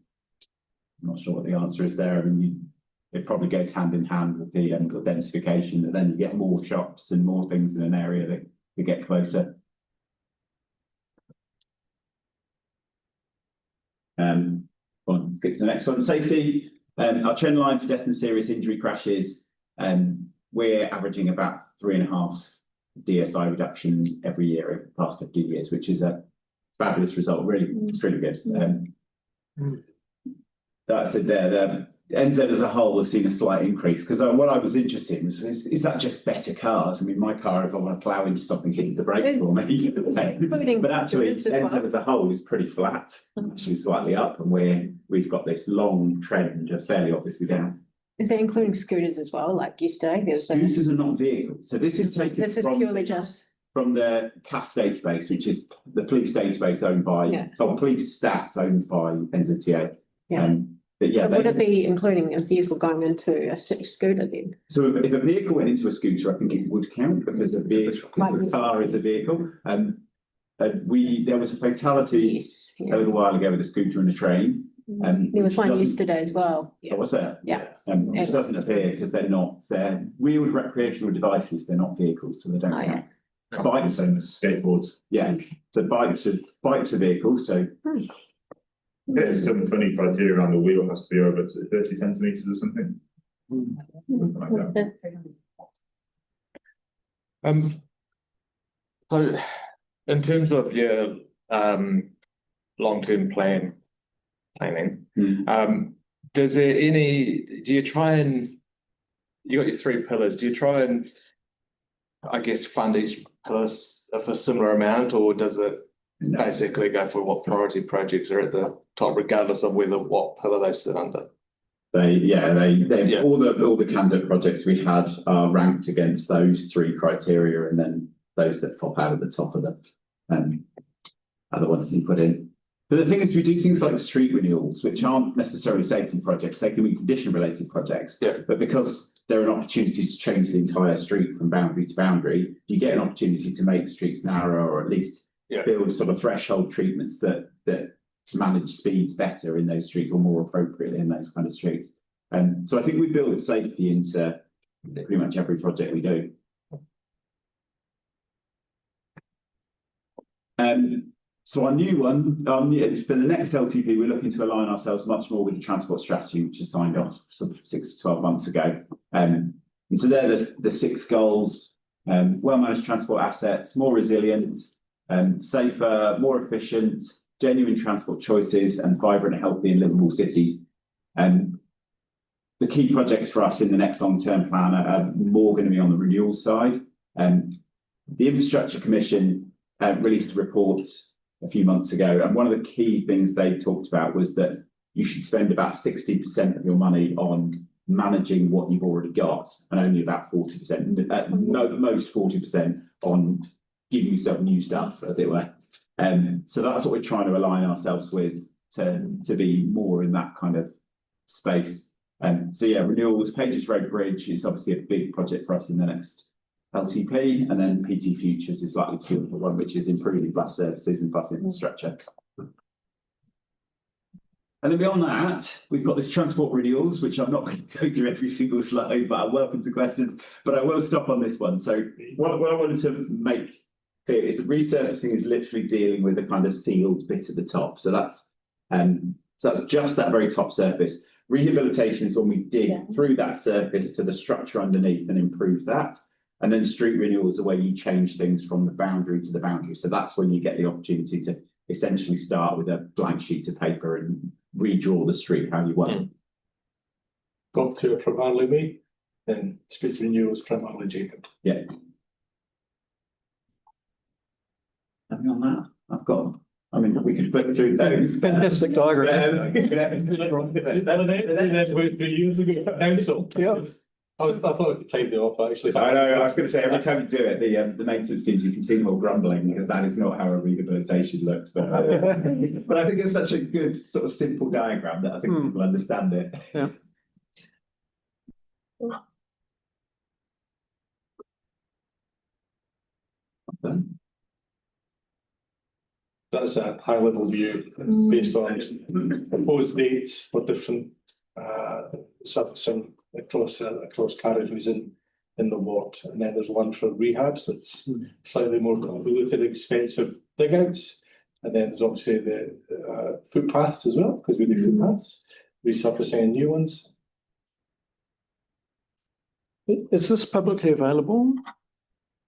I'm not sure what the answer is there. I mean, it probably goes hand in hand with the densification, that then you get more shops and more things in an area that get closer. Let's skip to the next one. Safety. Our trend line for death and serious injury crashes, we're averaging about 3.5 DSI reduction every year over the past 15 years, which is a fabulous result. Really, it's really good. That's it there. The NZ as a whole has seen a slight increase, because what I was interested in was, is that just better cars? I mean, my car, if I want to plough into something, hitting the brakes for me. But actually, NZ as a whole is pretty flat, actually slightly up, and we've got this long trend, just fairly obviously down. Is that including scooters as well, like yesterday? Scooters are not vehicles. So this is taken This is purely just from the CAS database, which is the police database owned by, or police stats owned by NZTA. But yeah, would it be including a vehicle going into a scooter then? So if a vehicle went into a scooter, I think it would count, because the car is a vehicle. There was a fatality a little while ago with a scooter and a train. There was one yesterday as well. Oh, was there? Yeah. Which doesn't appear, because they're wheeled recreational devices. They're not vehicles, so they don't count. Bikes, Same as skateboards. yeah. So bikes are vehicles. So There's some funny criteria around the wheel, has to be over 30 centimetres or something. Something like that. So in terms of your long-term planning, do you try and, you got your 3 pillars, do you try and, I guess, fund each pillar of a similar amount, or does it basically go for what priority projects are at the top, regardless of what pillar they sit under? all the candidate projects we had are ranked against those 3 criteria, and then those that pop out at the top of them are the ones that you put in. But the thing is, we do things like street renewals, which aren't necessarily safety projects. They can be condition-related projects. But because there are opportunities to change the entire street from boundary to boundary, you get an opportunity to make streets narrower, or at least build sort of threshold treatments that manage speeds better in those streets, or more appropriately in those kind of streets. So I think we build safety into pretty much every project we do. So our new one, for the next LTP, we're looking to align ourselves much more with the transport strategy, which is signed off sort of 6 to 12 months ago. And so they're the 6 goals: well-managed transport assets, more resilient, safer, more efficient, genuine transport choices, and vibrant, healthy and livable cities. The key projects for us in the next long-term plan are more going to be on the renewal side. The Infrastructure Commission released a report a few months ago, and one of the key things they talked about was that you should spend about 60% of your money on managing what you've already got, and only about 40%, at most 40%, on giving yourself new stuff, as it were. So that's what we're trying to align ourselves with, to be more in that kind of space. So yeah, renewals, Pages Road Bridge is obviously a big project for us in the next LTP, and then PT Futures is likely to be the one which is improving bus services and bus infrastructure. And then beyond that, we've got this transport renewals, which I'm not going to go through every single slide, but I'm welcome to questions, but I will stop on this one. So what I wanted to make clear is that resurfacing is literally dealing with the kind of sealed bit at the top. So that's just that very top surface. Rehabilitation is when we dig through that surface to the structure underneath and improve that. And then street renewals are where you change things from the boundary to the boundary. So that's when you get the opportunity to essentially start with a blank sheet of paper and redraw the street how you want. Got to primarily me, then street renewals primarily Jacob. Yeah. Nothing on that. I mean, we could flick through those. Fantastic diagram. That's about 3 years ago. Council. Yeah. I thought I could take the off actually. I know, I was going to say, every time you do it, the maintenance teams, you can see them all grumbling because that is not how a rehabilitation looks. But I think it's such a good sort of simple diagram that I think people understand it. Yeah. That's a high level view based on proposed dates for different surfacing across carriageways in the ward. And then there's one for rehabs that's slightly more convoluted, expensive dig outs. And then there's obviously the footpaths as well, because we do footpaths, resurfacing and new ones. Is this publicly available?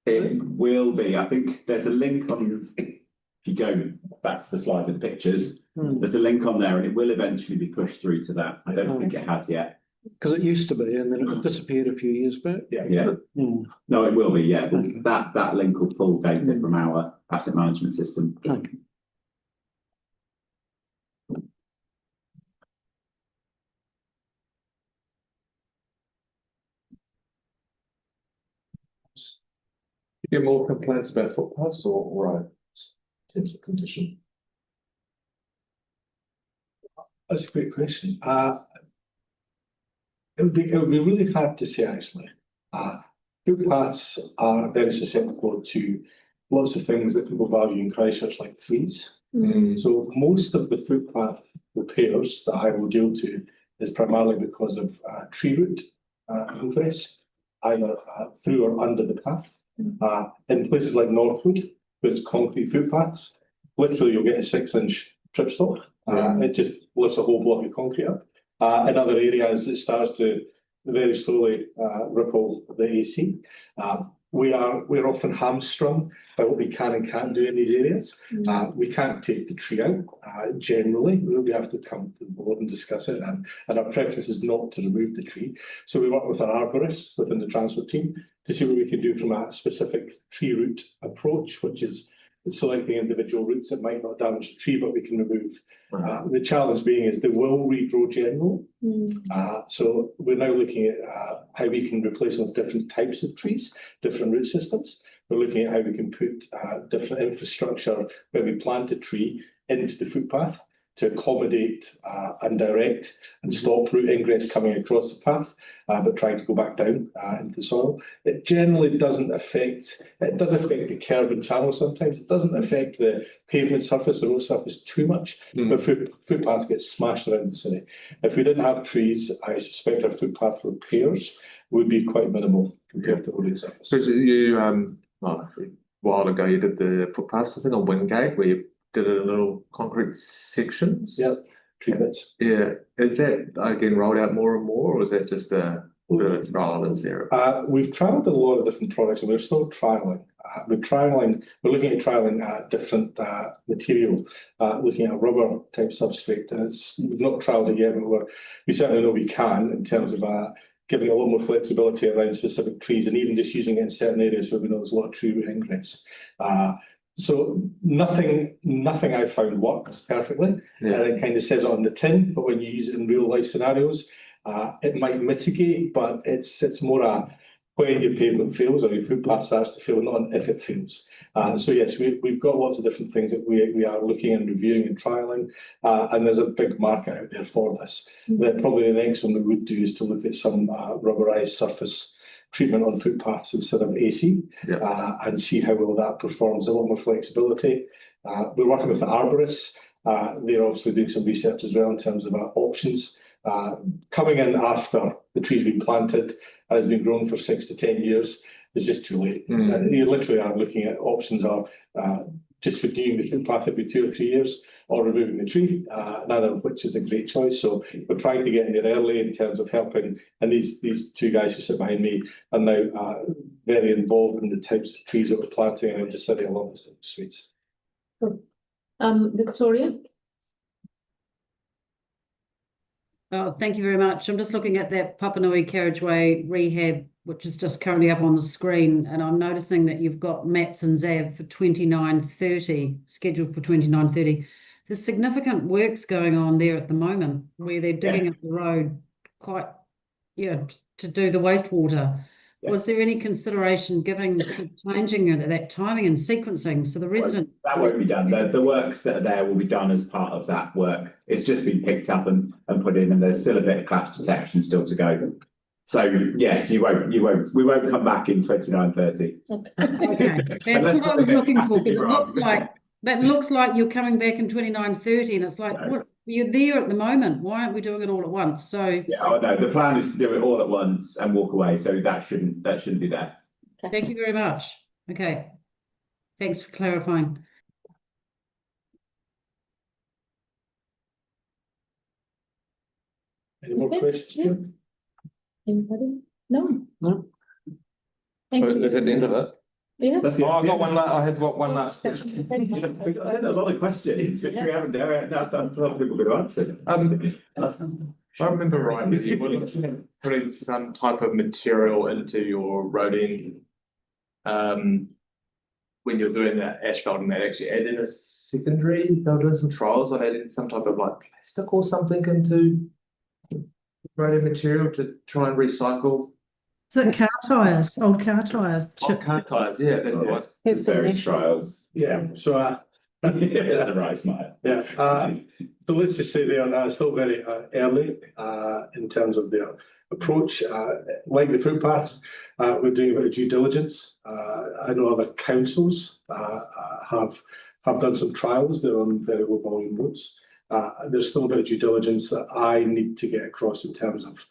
It will be. I think there's a link on, if you go back to the slide with the pictures, there's a link on there and it will eventually be pushed through to that. I don't think it has yet. Because it used to be, and then it disappeared a few years back. Yeah. No, it will be, yeah. That link will pull data from our asset management system. Okay. You get more complaints about footpaths or roads in terms of condition? That's a great question. It would be really hard to say actually. Footpaths are very susceptible to lots of things that people value in Christchurch, like trees. So most of the footpath repairs that I will deal to is primarily because of tree root interest, either through or under the path. In places like Northwood, where it's concrete footpaths, literally you'll get a 6-inch trip stop. It just lifts a whole block of concrete up. In other areas, it starts to very slowly ripple the AC. We're often hamstrung by what we can and can't do in these areas. We can't take the tree out generally. We have to come to the board and discuss it, and our preference is not to remove the tree. So we work with our arborists within the transport team to see what we can do from a specific tree root approach, which is selecting individual roots that might not damage the tree, but we can remove. The challenge being is they will regrow generally. So we're now looking at how we can replace them with different types of trees, different root systems. We're looking at how we can put different infrastructure where we plant a tree into the footpath to accommodate and direct and stop root ingress coming across the path, but trying to go back down into the soil. It generally doesn't affect, it does affect the curb and channel sometimes. It doesn't affect the pavement surface, the road surface too much, but footpaths get smashed around the city. If we didn't have trees, I suspect our footpath repairs would be quite minimal compared to the road surface. So you, a while ago, you did the footpaths, I think on Wingate, where you did it in little concrete sections. Yeah, tree bits. Yeah, is that again rolled out more and more, or is that just a bit of trial and error? We've trialled a lot of different products, and we're still trialing. We're looking at trialing different material, looking at a rubber type substrate. And we've not trialed it yet, but we certainly know we can in terms of giving a lot more flexibility around specific trees, and even just using it in certain areas where we know there's a lot of tree root ingress. So nothing I found works perfectly. It kind of says it on the tin, but when you use it in real life scenarios, it might mitigate, but it's more when your pavement fails or your footpath starts to fail, not on if it fails. So yes, we've got lots of different things that we are looking and reviewing and trialling, and there's a big market out there for this. That probably the next one we would do is to look at some rubberized surface treatment on footpaths instead of AC, and see how well that performs. A lot more flexibility. We're working with the arborists. They're obviously doing some research as well in terms of options. Coming in after the tree's been planted and has been grown for 6 to 10 years is just too late. You literally are looking at options are just renewing the footpath every 2 or 3 years or removing the tree, neither of which is a great choice. So we're trying to get in there early in terms of helping. And these two guys who sit behind me are now very involved in the types of trees that we're planting and just sitting along the streets. Victoria? Oh, thank you very much. I'm just looking at that Papanui carriageway rehab, which is just currently up on the screen, and I'm noticing that you've got Matson's Ave for 2930, scheduled for 2930. There's significant works going on there at the moment where they're digging up the road quite, to do the wastewater. Yes. Was there any consideration given to changing that timing and sequencing so the resident? That won't be done. The works that are there will be done as part of that work. It's just been picked up and put in, and there's still a bit of clash detection still to go. So yes, we won't come back in 2930. Okay, that's what I was looking for, because it looks like you're coming back in 2930, and it's like, what? You're there at the moment. Why aren't we doing it all at once? So no, the plan is to do it all at once and walk away. So that shouldn't be there. Thank you very much. Okay, thanks for clarifying. Any more questions? Anybody? No. Thank Oh, you. is it the end of it? Yeah. That's it. Oh, I've got one. I had one last question. We've had a lot of questions which we haven't done. A lot of people going to answer. I remember rightly, you were looking at putting some type of material into your roading. When you're doing that asphalt, and they actually add in a secondary, they were doing some trials on adding some type of like plastic or something into roading material to try and recycle. Is it car tyres, old car tyres? Car tyres, yeah, that's right. It's Various trials. Yeah, so That's a right smile. yeah, so let's just say they are still very early in terms of their approach. Like the footpaths, we're doing a bit of due diligence. I know other councils have done some trials. They're on very low volume roads. There's still a bit of due diligence that I need to get across in terms of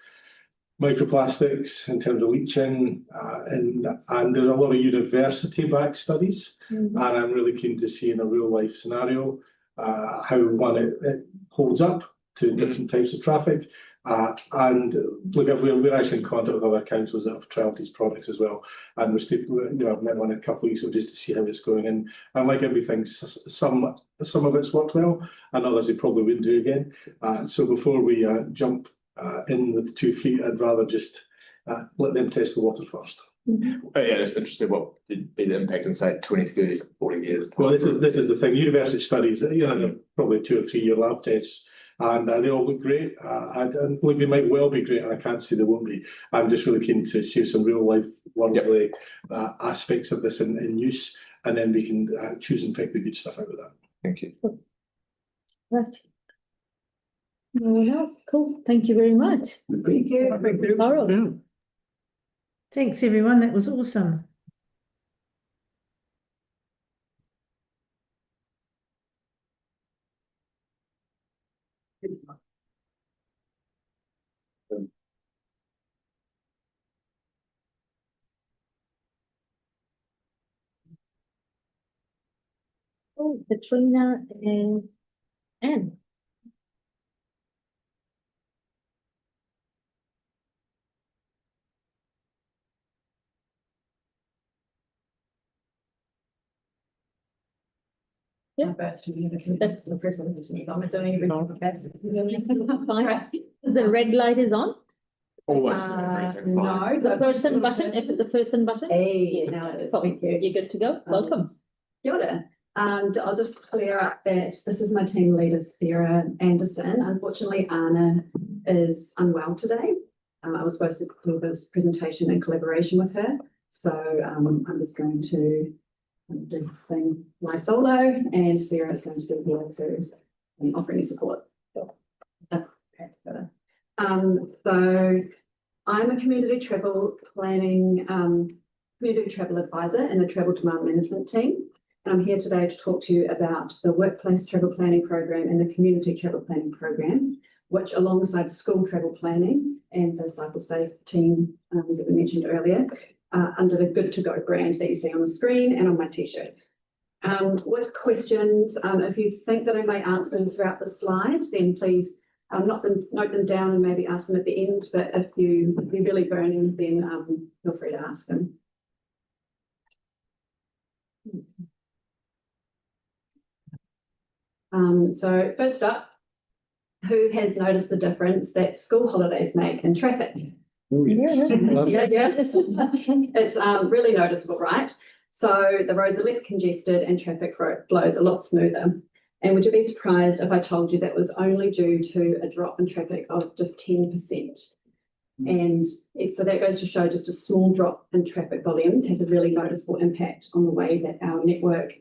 microplastics, in terms of leaching, and there's a lot of university-backed studies, and I'm really keen to see in a real-life scenario how it holds up to different types of traffic. And look, we're actually in contact with other councils that have trialled these products as well, and we're still, I've met one in a couple of weeks ago just to see how it's going. And like everything, some of it's worked well, and others they probably wouldn't do again. So before we jump in with 2 feet, I'd rather just let them test the water first. Oh, yeah, it's interesting what would be the impact in say 20, 30, 40 years. Well, this is the thing. University studies, they're probably 2 or 3 year lab tests, and they all look great. And look, they might well be great, and I can't say they won't be. I'm just really keen to see some real life worldly aspects of this in use, and then we can choose and pick the good stuff out of that. Thank you. Right. No one else? Cool. Thank you very much. Thank you. Thorough. Thanks, everyone. That was awesome. Oh, Katrina and Anne. Yeah. That's the presentation. So I'm doing the red light is on. Always. No, the person button, if the person button. Hey, now it is. Cool. Thank you. You're good to go. Welcome. Kia ora. I'll just clear up that this is my team leader, Sarah Anderson. Unfortunately, Anna is unwell today. I was supposed to do this presentation in collaboration with her. So I'm just going to do the thing my solo, and Sarah is going to be here to offer any support. So I'm a community travel planning, community travel advisor in the travel demand management team. And I'm here today to talk to you about the workplace travel planning program and the community travel planning program, which alongside school travel planning and the Cycle Safe team that we mentioned earlier, under the Good to Go brand that you see on the screen and on my t-shirts. With questions, if you think that I may answer them throughout the slide, then please note them down and maybe ask them at the end. But if you're really burning, then feel free to ask them. So first up, who has noticed the difference that school holidays make in traffic? Yeah. It's really noticeable, right? So the roads are less congested and traffic flows a lot smoother. And would you be surprised if I told you that was only due to a drop in traffic of just 10%? And so that goes to show just a small drop in traffic volumes has a really noticeable impact on the way that our network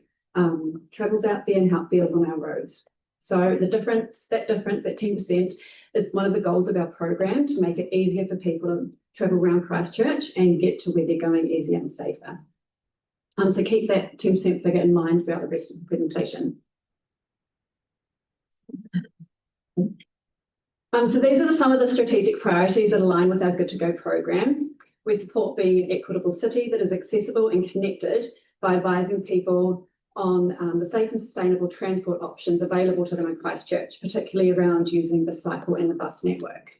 travels out there and how it feels on our roads. So that difference, that 10%, is one of the goals of our program, to make it easier for people to travel around Christchurch and get to where they're going easier and safer. So keep that 10% figure in mind throughout the rest of the presentation. So these are some of the strategic priorities that align with our Good to Go program. We support being an equitable city that is accessible and connected by advising people on the safe and sustainable transport options available to them in Christchurch, particularly around using the cycle and the bus network.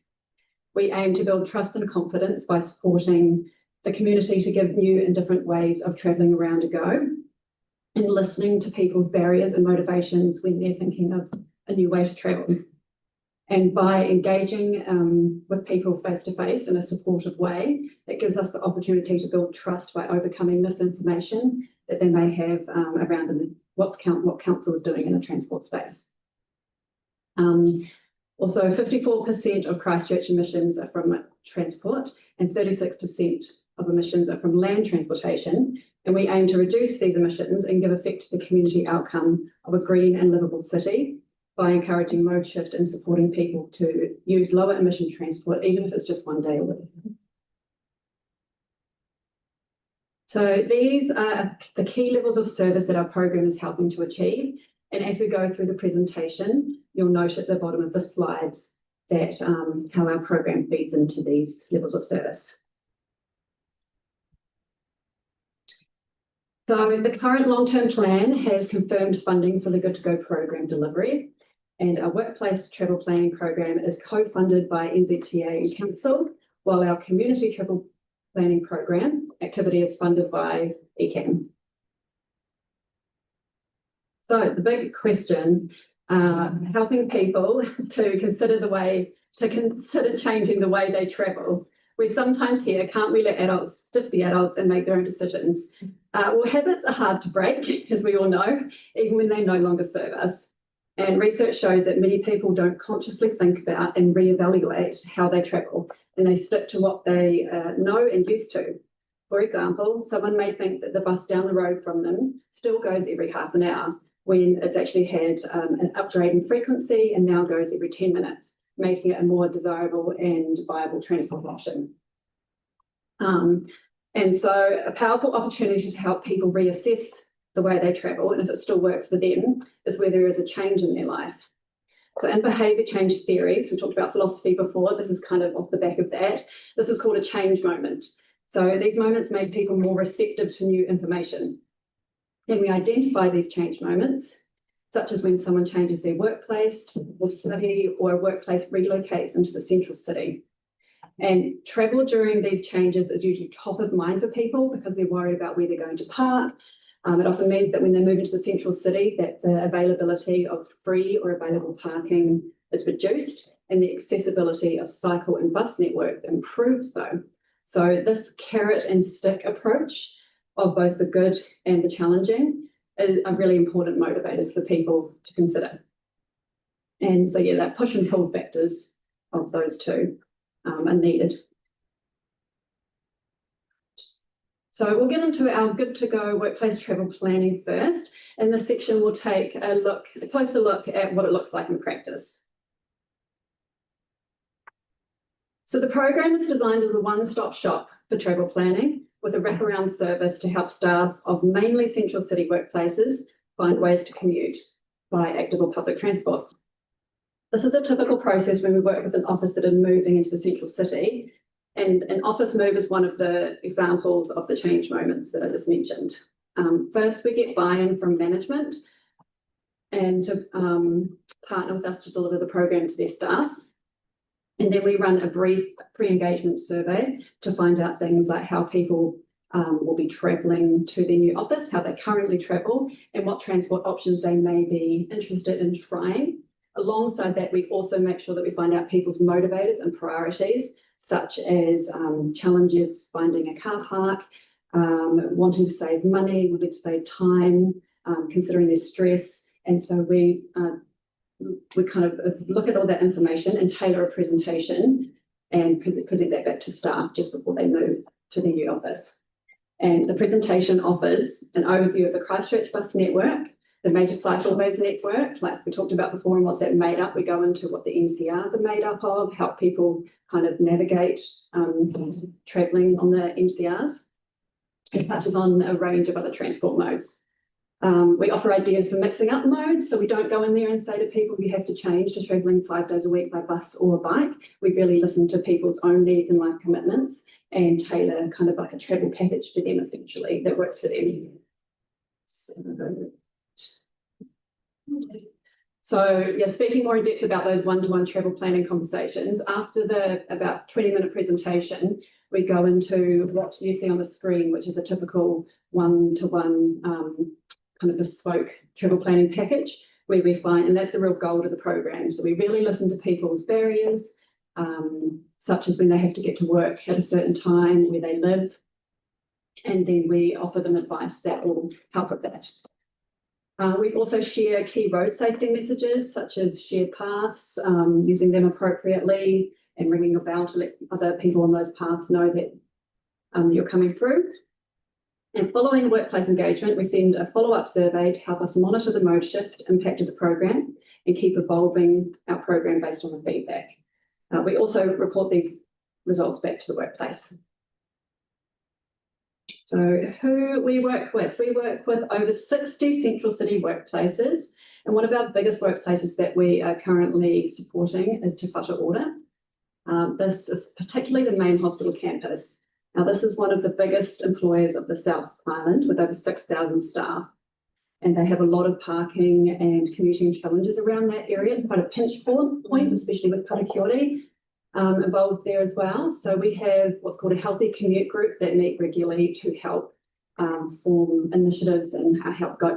We aim to build trust and confidence by supporting the community to give new and different ways of travelling around a go, and listening to people's barriers and motivations when they're thinking of a new way to travel. And by engaging with people face to face in a supportive way, it gives us the opportunity to build trust by overcoming misinformation that they may have around what council is doing in the transport space. Also, 54% of Christchurch emissions are from transport and 36% of emissions are from land transportation. And we aim to reduce these emissions and give effect to the community outcome of a green and livable city by encouraging mode shift and supporting people to use lower emission transport, even if it's just one day a week. So these are the key levels of service that our program is helping to achieve. And as we go through the presentation, you'll note at the bottom of the slides that how our program feeds into these levels of service. So the current long-term plan has confirmed funding for the Good to Go program delivery, and our workplace travel planning program is co-funded by NZTA and Council, while our community travel planning program activity is funded by ECAM. So the big question, helping people to consider changing the way they travel. We sometimes hear, can't we let adults just be adults and make their own decisions? Well, habits are hard to break, as we all know, even when they no longer serve us. And research shows that many people don't consciously think about and reevaluate how they travel, and they stick to what they know and used to. For example, someone may think that the bus down the road from them still goes every half an hour, when it's actually had an upgrade in frequency and now goes every 10 minutes, making it a more desirable and viable transport option. And so a powerful opportunity to help people reassess the way they travel, and if it still works for them, is where there is a change in their life. So in behaviour change theories, we talked about philosophy before, this is kind of off the back of that. This is called a change moment. So these moments make people more receptive to new information. And we identify these change moments, such as when someone changes their workplace or study, or a workplace relocates into the central city. And travel during these changes is usually top of mind for people because they're worried about where they're going to park. It often means that when they move into the central city, that the availability of free or available parking is reduced, and the accessibility of cycle and bus networks improves though. So this carrot and stick approach of both the good and the challenging are really important motivators for people to consider. And so yeah, that push and pull factors of those two are needed So we'll get into our good to go workplace travel planning first, and this section will take a closer look at what it looks like in practice. So the program is designed as a one-stop shop for travel planning with a wraparound service to help staff of mainly central city workplaces find ways to commute by active or public transport. This is a typical process when we work with an office that is moving into the central city, and an office move is one of the examples of the change moments that I just mentioned. First, we get buy-in from management and to partner with us to deliver the program to their staff. And then we run a brief pre-engagement survey to find out things like how people will be travelling to their new office, how they currently travel, and what transport options they may be interested in trying. Alongside that, we also make sure that we find out people's motivators and priorities, such as challenges finding a car park, wanting to save money, wanting to save time, considering their stress. And so we kind of look at all that information and tailor a presentation and present that back to staff just before they move to their new office. And the presentation offers an overview of the Christchurch bus network, the major cycleways network, like we talked about before, and what's that made up. We go into what the MCRs are made up of, help people kind of navigate travelling on the MCRs. It touches on a range of other transport modes. We offer ideas for mixing up modes, so we don't go in there and say to people you have to change to travelling 5 days a week by bus or bike. We really listen to people's own needs and life commitments and tailor kind of like a travel package for them essentially that works for them. So yeah, speaking more in depth about those one-to-one travel planning conversations, after the about 20-minute presentation, we go into what you see on the screen, which is a typical one-to-one kind of bespoke travel planning package where we find, and that's the real goal of the program. So we really listen to people's barriers, such as when they have to get to work at a certain time, where they live, and then we offer them advice that will help with that. We also share key road safety messages, such as shared paths, using them appropriately and ringing a bell to let other people on those paths know that you're coming through. And following workplace engagement, we send a follow-up survey to help us monitor the mode shift impact of the program and keep evolving our program based on the feedback. We also report these results back to the workplace. So who we work with over 60 central city workplaces, and one of our biggest workplaces that we are currently supporting is Te Whatu Ora. This is particularly the main hospital campus. Now, this is one of the biggest employers of the South Island with over 6,000 staff, and they have a lot of parking and commuting challenges around that area. It's quite a pinch point, especially with Parakiore involved there as well. So we have what's called a healthy commute group that meet regularly to help form initiatives and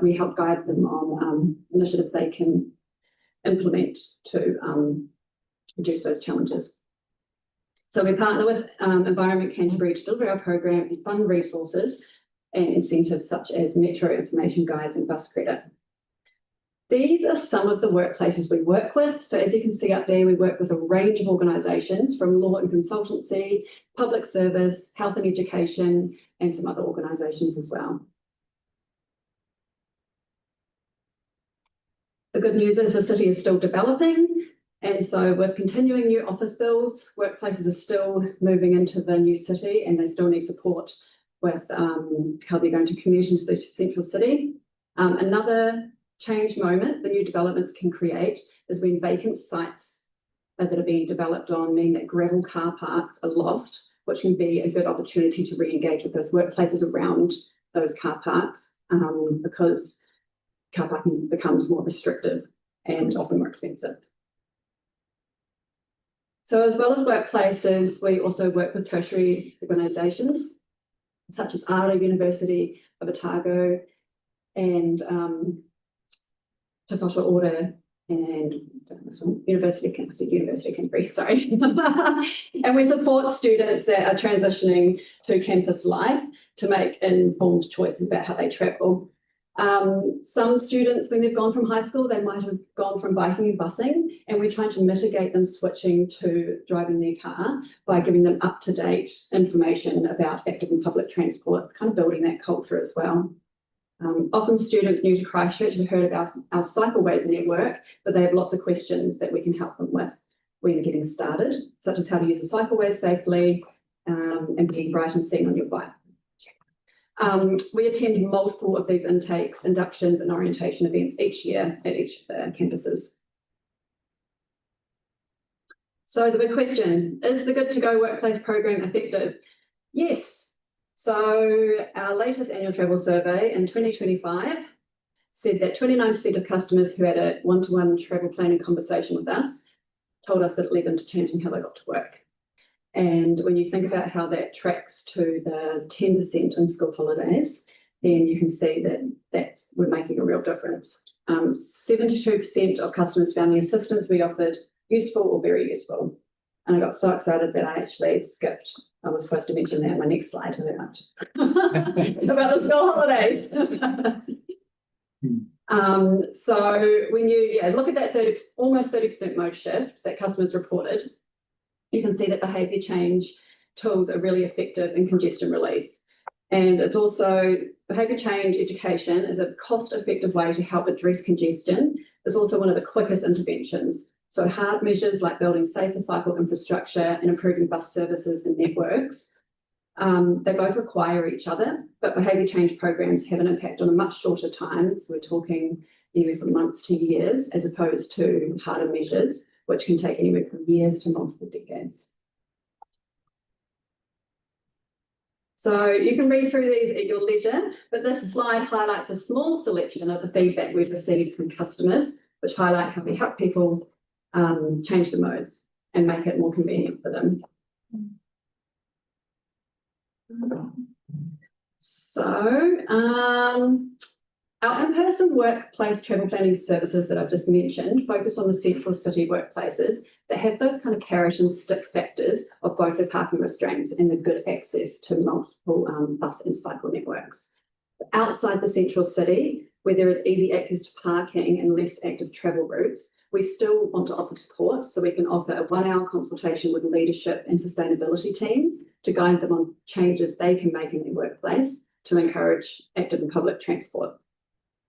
we help guide them on initiatives they can implement to reduce those challenges. So we partner with Environment Canterbury to deliver our program and fund resources and incentives such as metro information guides and bus credit. These are some of the workplaces we work with. So as you can see up there, we work with a range of organisations from law and consultancy, public service, health and education, and some other organisations as well. The good news is the city is still developing. And so with continuing new office builds, workplaces are still moving into the new city and they still need support with how they're going to commute into the central city. Another change moment the new developments can create is when vacant sites that are being developed on mean that gravel car parks are lost, which can be a good opportunity to re-engage with those workplaces around those car parks because car parking becomes more restrictive and often more expensive. So as well as workplaces, we also work with tertiary organisations such as Ara University of Otago and Te Whatu Ora and University of Canterbury, sorry. And we support students that are transitioning to campus life to make informed choices about how they travel. Some students, when they've gone from high school, they might have gone from biking and busing, and we're trying to mitigate them switching to driving their car by giving them up-to-date information about active and public transport, kind of building that culture as well. Often students new to Christchurch have heard about our cycleways network, but they have lots of questions that we can help them with when you're getting started, such as how to use a cycleway safely and being bright and seen on your bike. We attend multiple of these intakes, inductions and orientation events each year at each of the campuses. So the big question, is the Good to Go workplace program effective? Yes. So our latest annual travel survey in 2025 said that 29% of customers who had a one-to-one travel planning conversation with us told us that it led them to changing how they got to work. And when you think about how that tracks to the 10% in school holidays, then you can see that we're making a real difference. 72% of customers found the assistance we offered useful or very useful. And I got so excited that I actually skipped. I was supposed to mention that in my next slide about the school holidays. So when you look at that almost 30% mode shift that customers reported, you can see that behaviour change tools are really effective in congestion relief. And it's also behaviour change education is a cost-effective way to help address congestion. It's also one of the quickest interventions. So hard measures like building safer cycle infrastructure and improving bus services and networks, they both require each other, but behaviour change programs have an impact on a much shorter time. So we're talking anywhere from months to years, as opposed to harder measures, which can take anywhere from years to multiple decades. So you can read through these at your leisure, but this slide highlights a small selection of the feedback we've received from customers, which highlight how we help people change the modes and make it more convenient for them. So our in-person workplace travel planning services that I've just mentioned focus on the central city workplaces that have those kind of carrot and stick factors of both the parking restraints and the good access to multiple bus and cycle networks. Outside the central city, where there is easy access to parking and less active travel routes, we still want to offer support, so we can offer a 1-hour consultation with leadership and sustainability teams to guide them on changes they can make in their workplace to encourage active and public transport.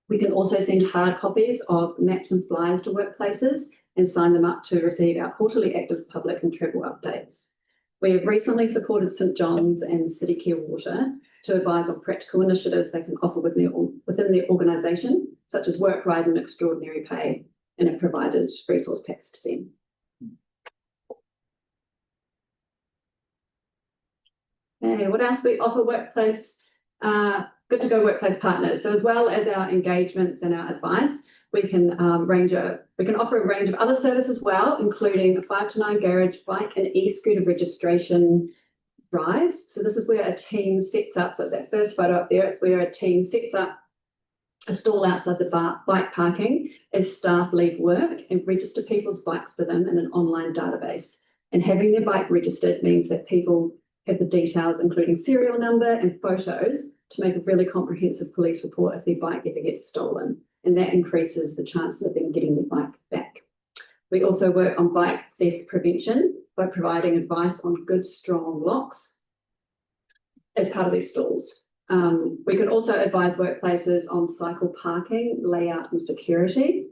We can also send hard copies of maps and flyers to workplaces and sign them up to receive our quarterly active public and travel updates. We have recently supported St John's and City Care Water to advise on practical initiatives they can offer within their organisation, such as work ride and extraordinary pay, and have provided resource packs to them. Okay, what else we offer workplace? Good to Go workplace partners. So as well as our engagements and our advice, we can offer a range of other services as well, including a 5 to 9 garage, bike and e-scooter registration drives. So this is where a team sets up, so it's that first photo up there, it's where a team sets up a stall outside the bike parking as staff leave work and register people's bikes for them in an online database. And having their bike registered means that people have the details, including serial number and photos, to make a really comprehensive police report if their bike ever gets stolen. And that increases the chances of them getting their bike back. We also work on bike theft prevention by providing advice on good, strong locks as part of these stalls. We can also advise workplaces on cycle parking, layout and security.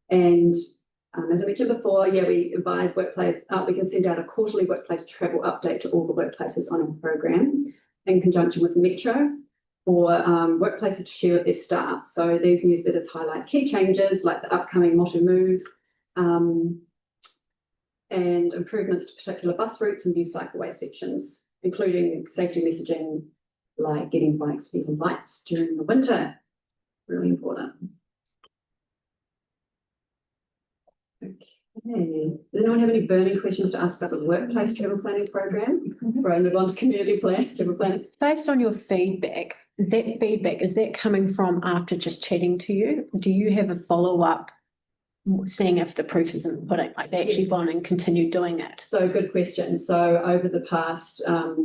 And as I mentioned before, we advise workplace, we can send out a quarterly workplace travel update to all the workplaces on our program in conjunction with Metro, or workplaces to share with their staff. So these newsletters highlight key changes like the upcoming Motu Move and improvements to particular bus routes and new cycleway sections, including safety messaging like getting bike speed lights during the winter. Really important. Okay. Does anyone have any burning questions to ask about the workplace travel planning program? Before I move on to community travel planning. Based on your feedback, is that coming from after just chatting to you? Do you have a follow-up, seeing if the proof is in the pudding, like they actually gone and continued doing it? So good question. So over the past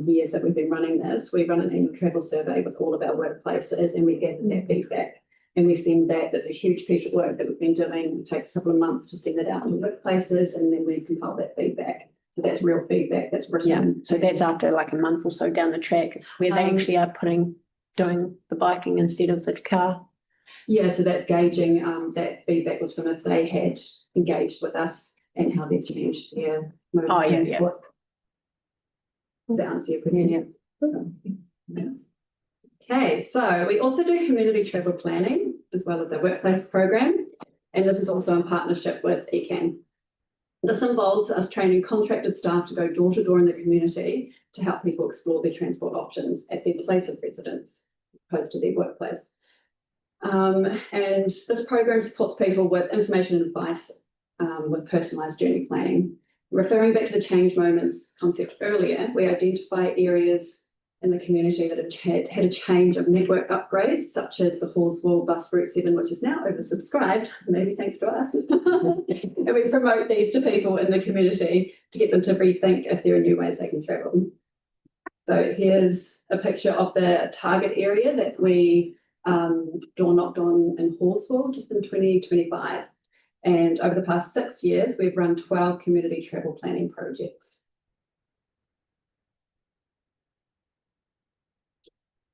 years that we've been running this, we run an annual travel survey with all of our workplaces and we gather that feedback. And we send that, that's a huge piece of work that we've been doing. It takes a couple of months to send it out to workplaces, and then we compile that feedback. So that's real feedback that's Yeah, written. so that's after like a month or so down the track where they actually are doing the biking instead of the car. Yeah, so that's gauging, that feedback was from if they had engaged with us and how they've changed their mode of transport. Does that answer your question? Yes. Okay, so we also do community travel planning as well as the workplace program, and this is also in partnership with ECAN. This involves us training contracted staff to go door to door in the community to help people explore their transport options at their place of residence, opposed to their workplace. And this program supports people with information and advice with personalised journey planning. Referring back to the change moments concept earlier, we identify areas in the community that have had a change of network upgrades, such as the Hallswell Bus Route 7, which is now oversubscribed, maybe thanks to us. And we promote these to people in the community to get them to rethink if there are new ways they can travel. So here's a picture of the target area that we door knocked on in Hallswell just in 2025. And over the past 6 years, we've run 12 community travel planning projects.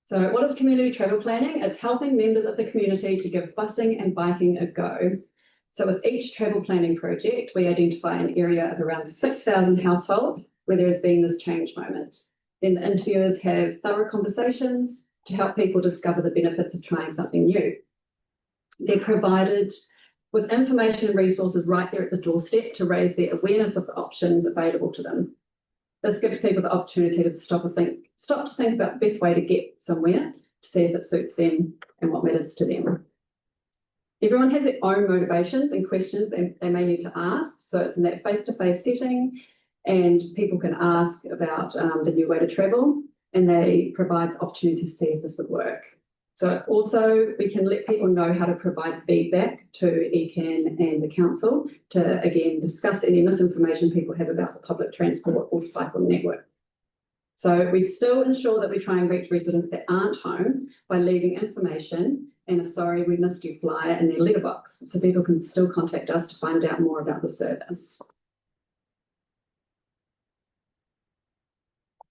So what is community travel planning? It's helping members of the community to give busing and biking a go. So with each travel planning project, we identify an area of around 6,000 households where there has been this change moment. Then the interviewers have thorough conversations to help people discover the benefits of trying something new. They're provided with information and resources right there at the doorstep to raise their awareness of the options available to them. This gives people the opportunity to stop to think about the best way to get somewhere, to see if it suits them and what matters to them. Everyone has their own motivations and questions they may need to ask. So it's in that face-to-face setting, and people can ask about the new way to travel, and they provide the opportunity to see if this would work. So also we can let people know how to provide feedback to ECAN and the council to, again, discuss any misinformation people have about the public transport or cycle network. So we still ensure that we try and reach residents that aren't home by leaving information and a sorry we missed you flyer in their letterbox, so people can still contact us to find out more about the service.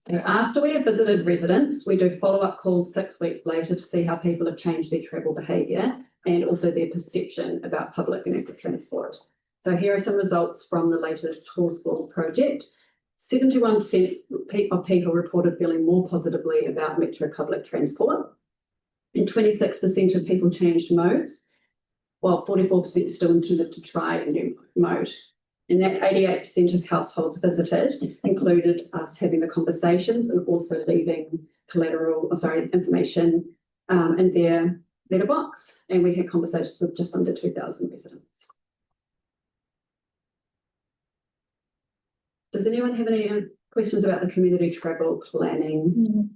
So after we have visited residents, we do follow-up calls 6 weeks later to see how people have changed their travel behaviour and also their perception about public and active transport. So here are some results from the latest Hallswell project. 71% of people reported feeling more positively about metro public transport, and 26% of people changed modes, while 44% still intended to try a new mode. And that 88% of households visited included us having the conversations and also leaving information in their letterbox. And we had conversations with just under 2,000 residents. Does anyone have any questions about the community travel planning?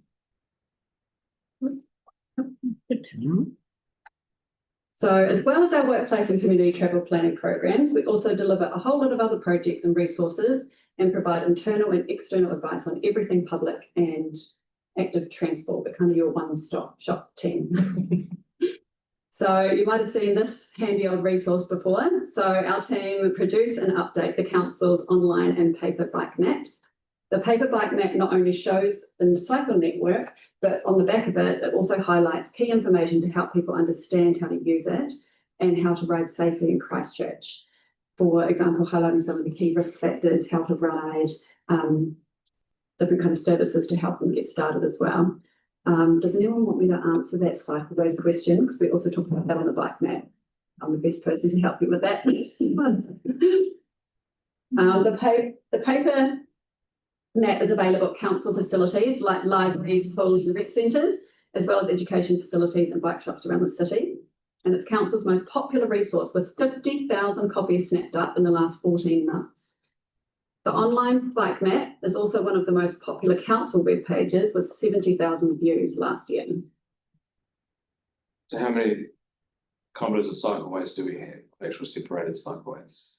So as well as our workplace and community travel planning programs, we also deliver a whole lot of other projects and resources and provide internal and external advice on everything public and active transport, but kind of your one-stop shop team. So you might have seen this handy old resource before. So our team produce and update the council's online and paper bike maps. The paper bike map not only shows the cycle network, but on the back of it, it also highlights key information to help people understand how to use it and how to ride safely in Christchurch. For example, highlighting some of the key risk factors, how to ride, different kind of services to help them get started as well. Does anyone want me to answer those questions? Because we also talk about that on the bike map. I'm the best person to help you with that. The paper map is available at council facilities like libraries, pools and rec centres, as well as education facilities and bike shops around the city. And it's council's most popular resource with 50,000 copies snapped up in the last 14 months. The online bike map is also one of the most popular council web pages with 70,000 views last year. So how many kilometres of cycleways do we have, actual separated cycleways?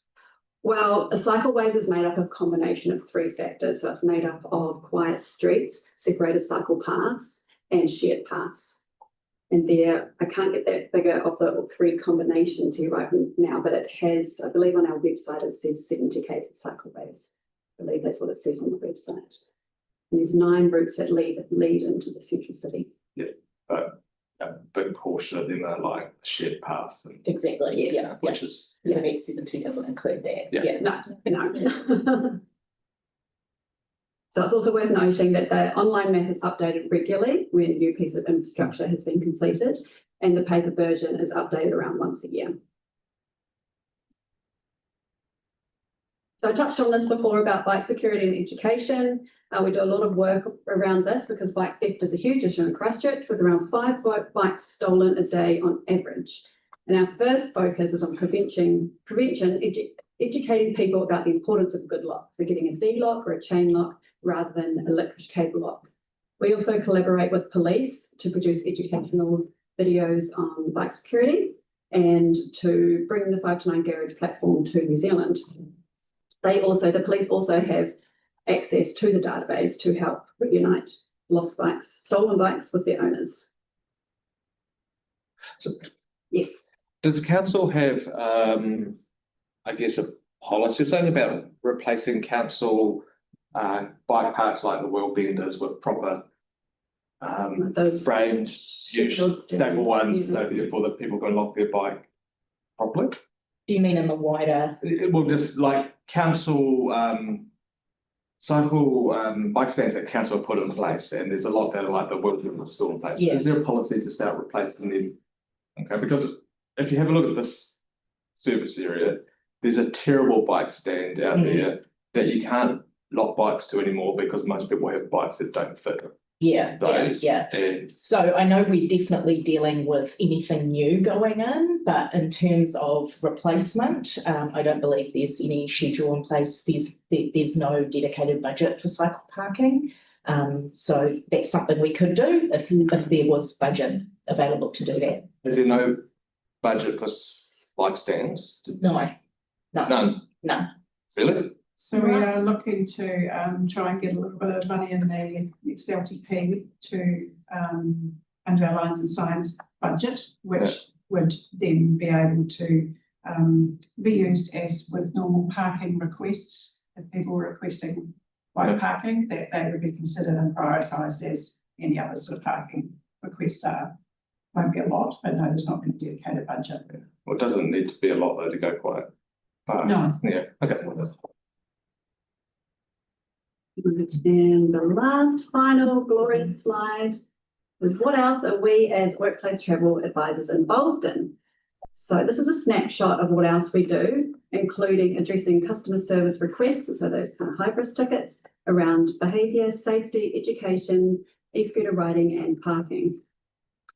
Well, a cycleways is made up of a combination of 3 factors. So it's made up of quiet streets, separated cycle paths, and shared paths. And there, I can't get that figure of the 3 combinations here right now, but it has, I believe on our website, it says 70 cycleways. I believe that's what it says on the website. And there's 9 routes that lead into the central city. Yeah, but a big portion of them are like shared paths and Exactly, yeah. which is Yeah, the X17 doesn't include that. Yeah. No. So it's also worth noting that the online map is updated regularly when a new piece of infrastructure has been completed, and the paper version is updated around once a year. So I touched on this before about bike security and education. We do a lot of work around this because bike theft is a huge issue in Christchurch, with around 5 bikes stolen a day on average. And our first focus is on prevention, educating people about the importance of a good lock. So getting a D-lock or a chain lock rather than a electric cable lock. We also collaborate with police to produce educational videos on bike security and to bring the 5 to 9 garage platform to New Zealand. The police also have access to the database to help reunite lost bikes, stolen bikes with their owners. So Yes. does council have, I guess, a policy, something about replacing council bike parks like the World Benders with proper Those framed, shields, stable ones, yeah. so therefore that people can lock their bike properly? Do you mean in the wider? Well, just like council bike stands that council put in place, and there's a lot that are like the World Benders still in place. Yeah. Is there a policy to start replacing them? Okay, because if you have a look at this service area, there's a terrible bike stand out there that you can't lock bikes to anymore because most people have bikes that don't fit those. Yeah. And So I know we're definitely dealing with anything new going in, but in terms of replacement, I don't believe there's any schedule in place. There's no dedicated budget for cycle parking. So that's something we could do if there was budget available to do that. is there no budget for bike stands? No. None. Really? So we are looking to try and get a little bit of money in the next LTP to under our lines and signs budget, which would then be able to be used as with normal parking requests. If people were requesting bike parking, that they would be considered and prioritised as any other sort of parking requests are. Won't be a lot, but no, there's not been a dedicated budget. Well, it doesn't need to be a lot though to go quite far. No. Yeah, okay. And the last final glorious slide is what else are we as workplace travel advisors involved in? So this is a snapshot of what else we do, including addressing customer service requests, so those kind of hybrid tickets around behaviour, safety, education, e-scooter riding and parking.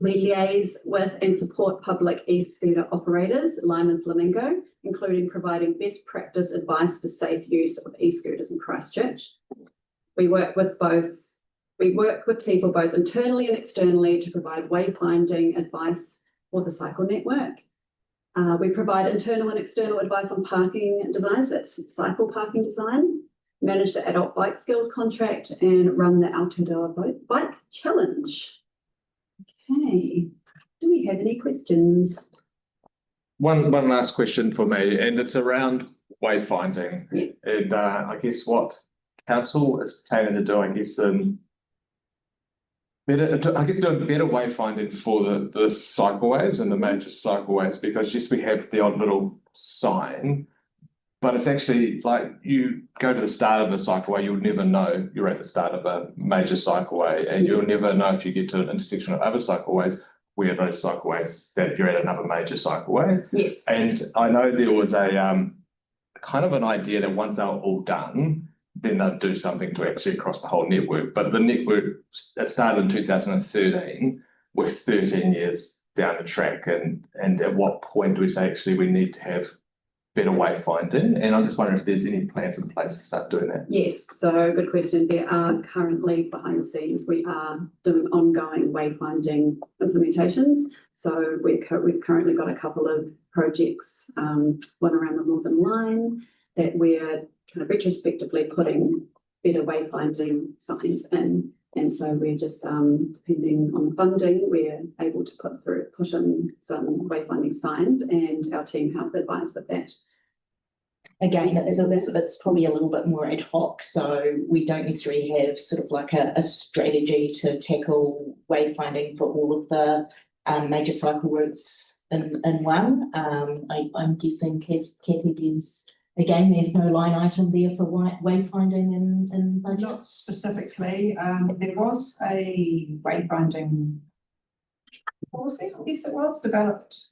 We liaise with and support public e-scooter operators, Lime and Flamingo, including providing best practice advice for safe use of e-scooters in Christchurch. We work with people both internally and externally to provide wayfinding advice for the cycle network. We provide internal and external advice on parking designs, that's cycle parking design, manage the adult bike skills contract and run the Aotearoa Bike Challenge. Okay, do we have any questions? One last question for me, and it's around wayfinding. Yeah. And I guess what council is planning to do, doing better wayfinding for the cycleways and the major cycleways, because yes, we have the odd little sign, but it's actually like you go to the start of the cycleway, you'll never know you're at the start of a major cycleway, and you'll never know if you get to an intersection of other cycleways where those cycleways that you're at another major cycleway. Yes. And I know there was a kind of an idea that once they were all done, then they'd do something to actually across the whole network. But the network, it started in 2013, with 13 years down the track. And at what point do we say actually we need to have better wayfinding? And I'm just wondering if there's any plans in place to start doing that. Yes, so good question. There are currently behind the scenes, we are doing ongoing wayfinding implementations. So we've currently got a couple of projects, one around the Northern Line, that we're kind of retrospectively putting better wayfinding signs in And so we're just, depending on funding, we're able to put in some wayfinding signs, and our team help advise with that. Again, it's probably a little bit more ad hoc, so we don't necessarily have sort of like a strategy to tackle wayfinding for all of the major cycle routes in one. I'm guessing, Kathy, there's no line item there for wayfinding in budgets? Not specifically, there was a wayfinding policy, I guess it was, developed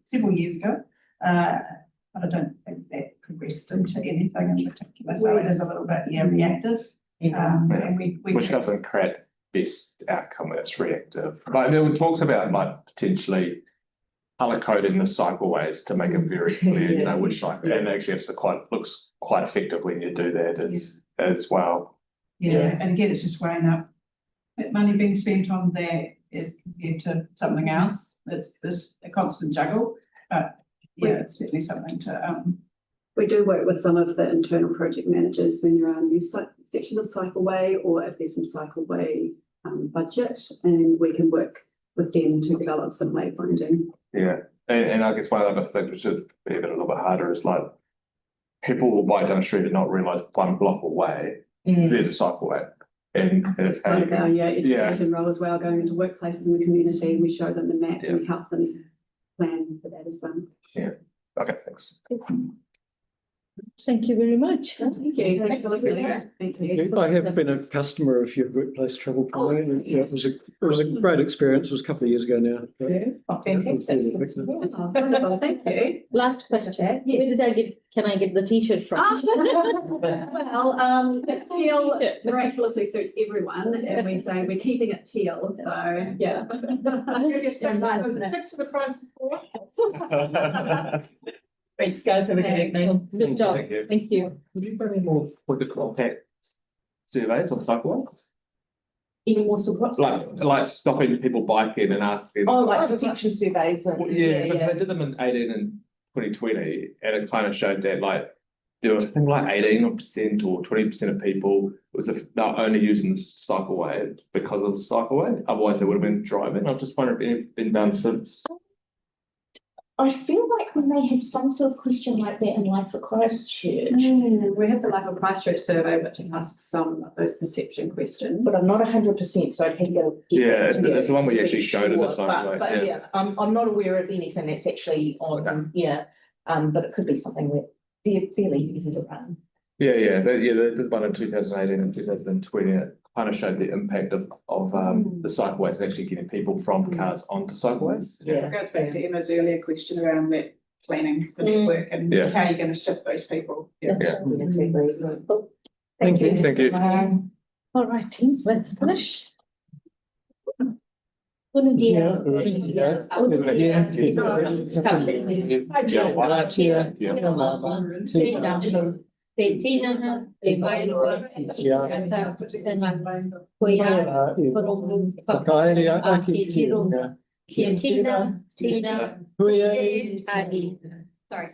several years ago. But I don't think that progressed into anything in particular, so it is a little bit reactive. And we Which doesn't create the best outcome when it's reactive. Like there talks about like potentially colour coding the cycleways to make it very clear, you know, which like, and actually looks quite effective when you do that as well. Yeah, and again, it's just weighing up that money being spent on that as compared to something else. It's a constant juggle, but yeah, it's certainly something to We do work with some of the internal project managers when you're on a new section of cycleway, or if there's some cycleway budget, and we can work with them to develop some wayfinding. Yeah, and I guess one of the other things which is a little bit harder is like people will bike down the street and not realise 1 block away there's a cycleway. And it's part of our education role as well, going into workplaces in the community, we show them the map and we help them plan for that as well. Yeah. Okay, thanks. Thank you very much. Thank you. Thank you. I have been a customer of your workplace travel program, and it was a great experience. It was a couple of years ago now. Fantastic. Oh, wonderful, thank you. Last question. Can I get the t-shirt from? Well, teal miraculously suits everyone, and we say we're keeping it teal, so yeah. Six for the price of 4. Thanks, guys. Have a good evening. Good job. Thank you. Would you bring any more with the compact surveys on cycleways? Any more support? Like stopping people biking and asking. Oh, like perception surveys and Because they did them in 18 and 2020, and it kind of showed that like there was, I think, like 18% or 20% of people they're only using the cycleway because of the cycleway. Otherwise, they would have been driving. I'm just wondering if it's been done since. I feel like when they had some sort of question like that in Life for Christchurch. We have the Life of Christchurch survey, which asks some of those perception questions. But I'm not 100%, so I'd have to get back to you. It's the one where you actually showed it. But yeah, I'm not aware of anything that's actually on, but it could be something that they're fairly easy to run. They did one in 2018 and 2020. It kind of showed the impact of the cycleways actually getting people from cars onto cycleways. it goes back to Emma's earlier question around that planning the network and how you're going to shift those people. Thank you. Thank you. All right, let's finish. Sorry,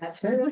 that's very much.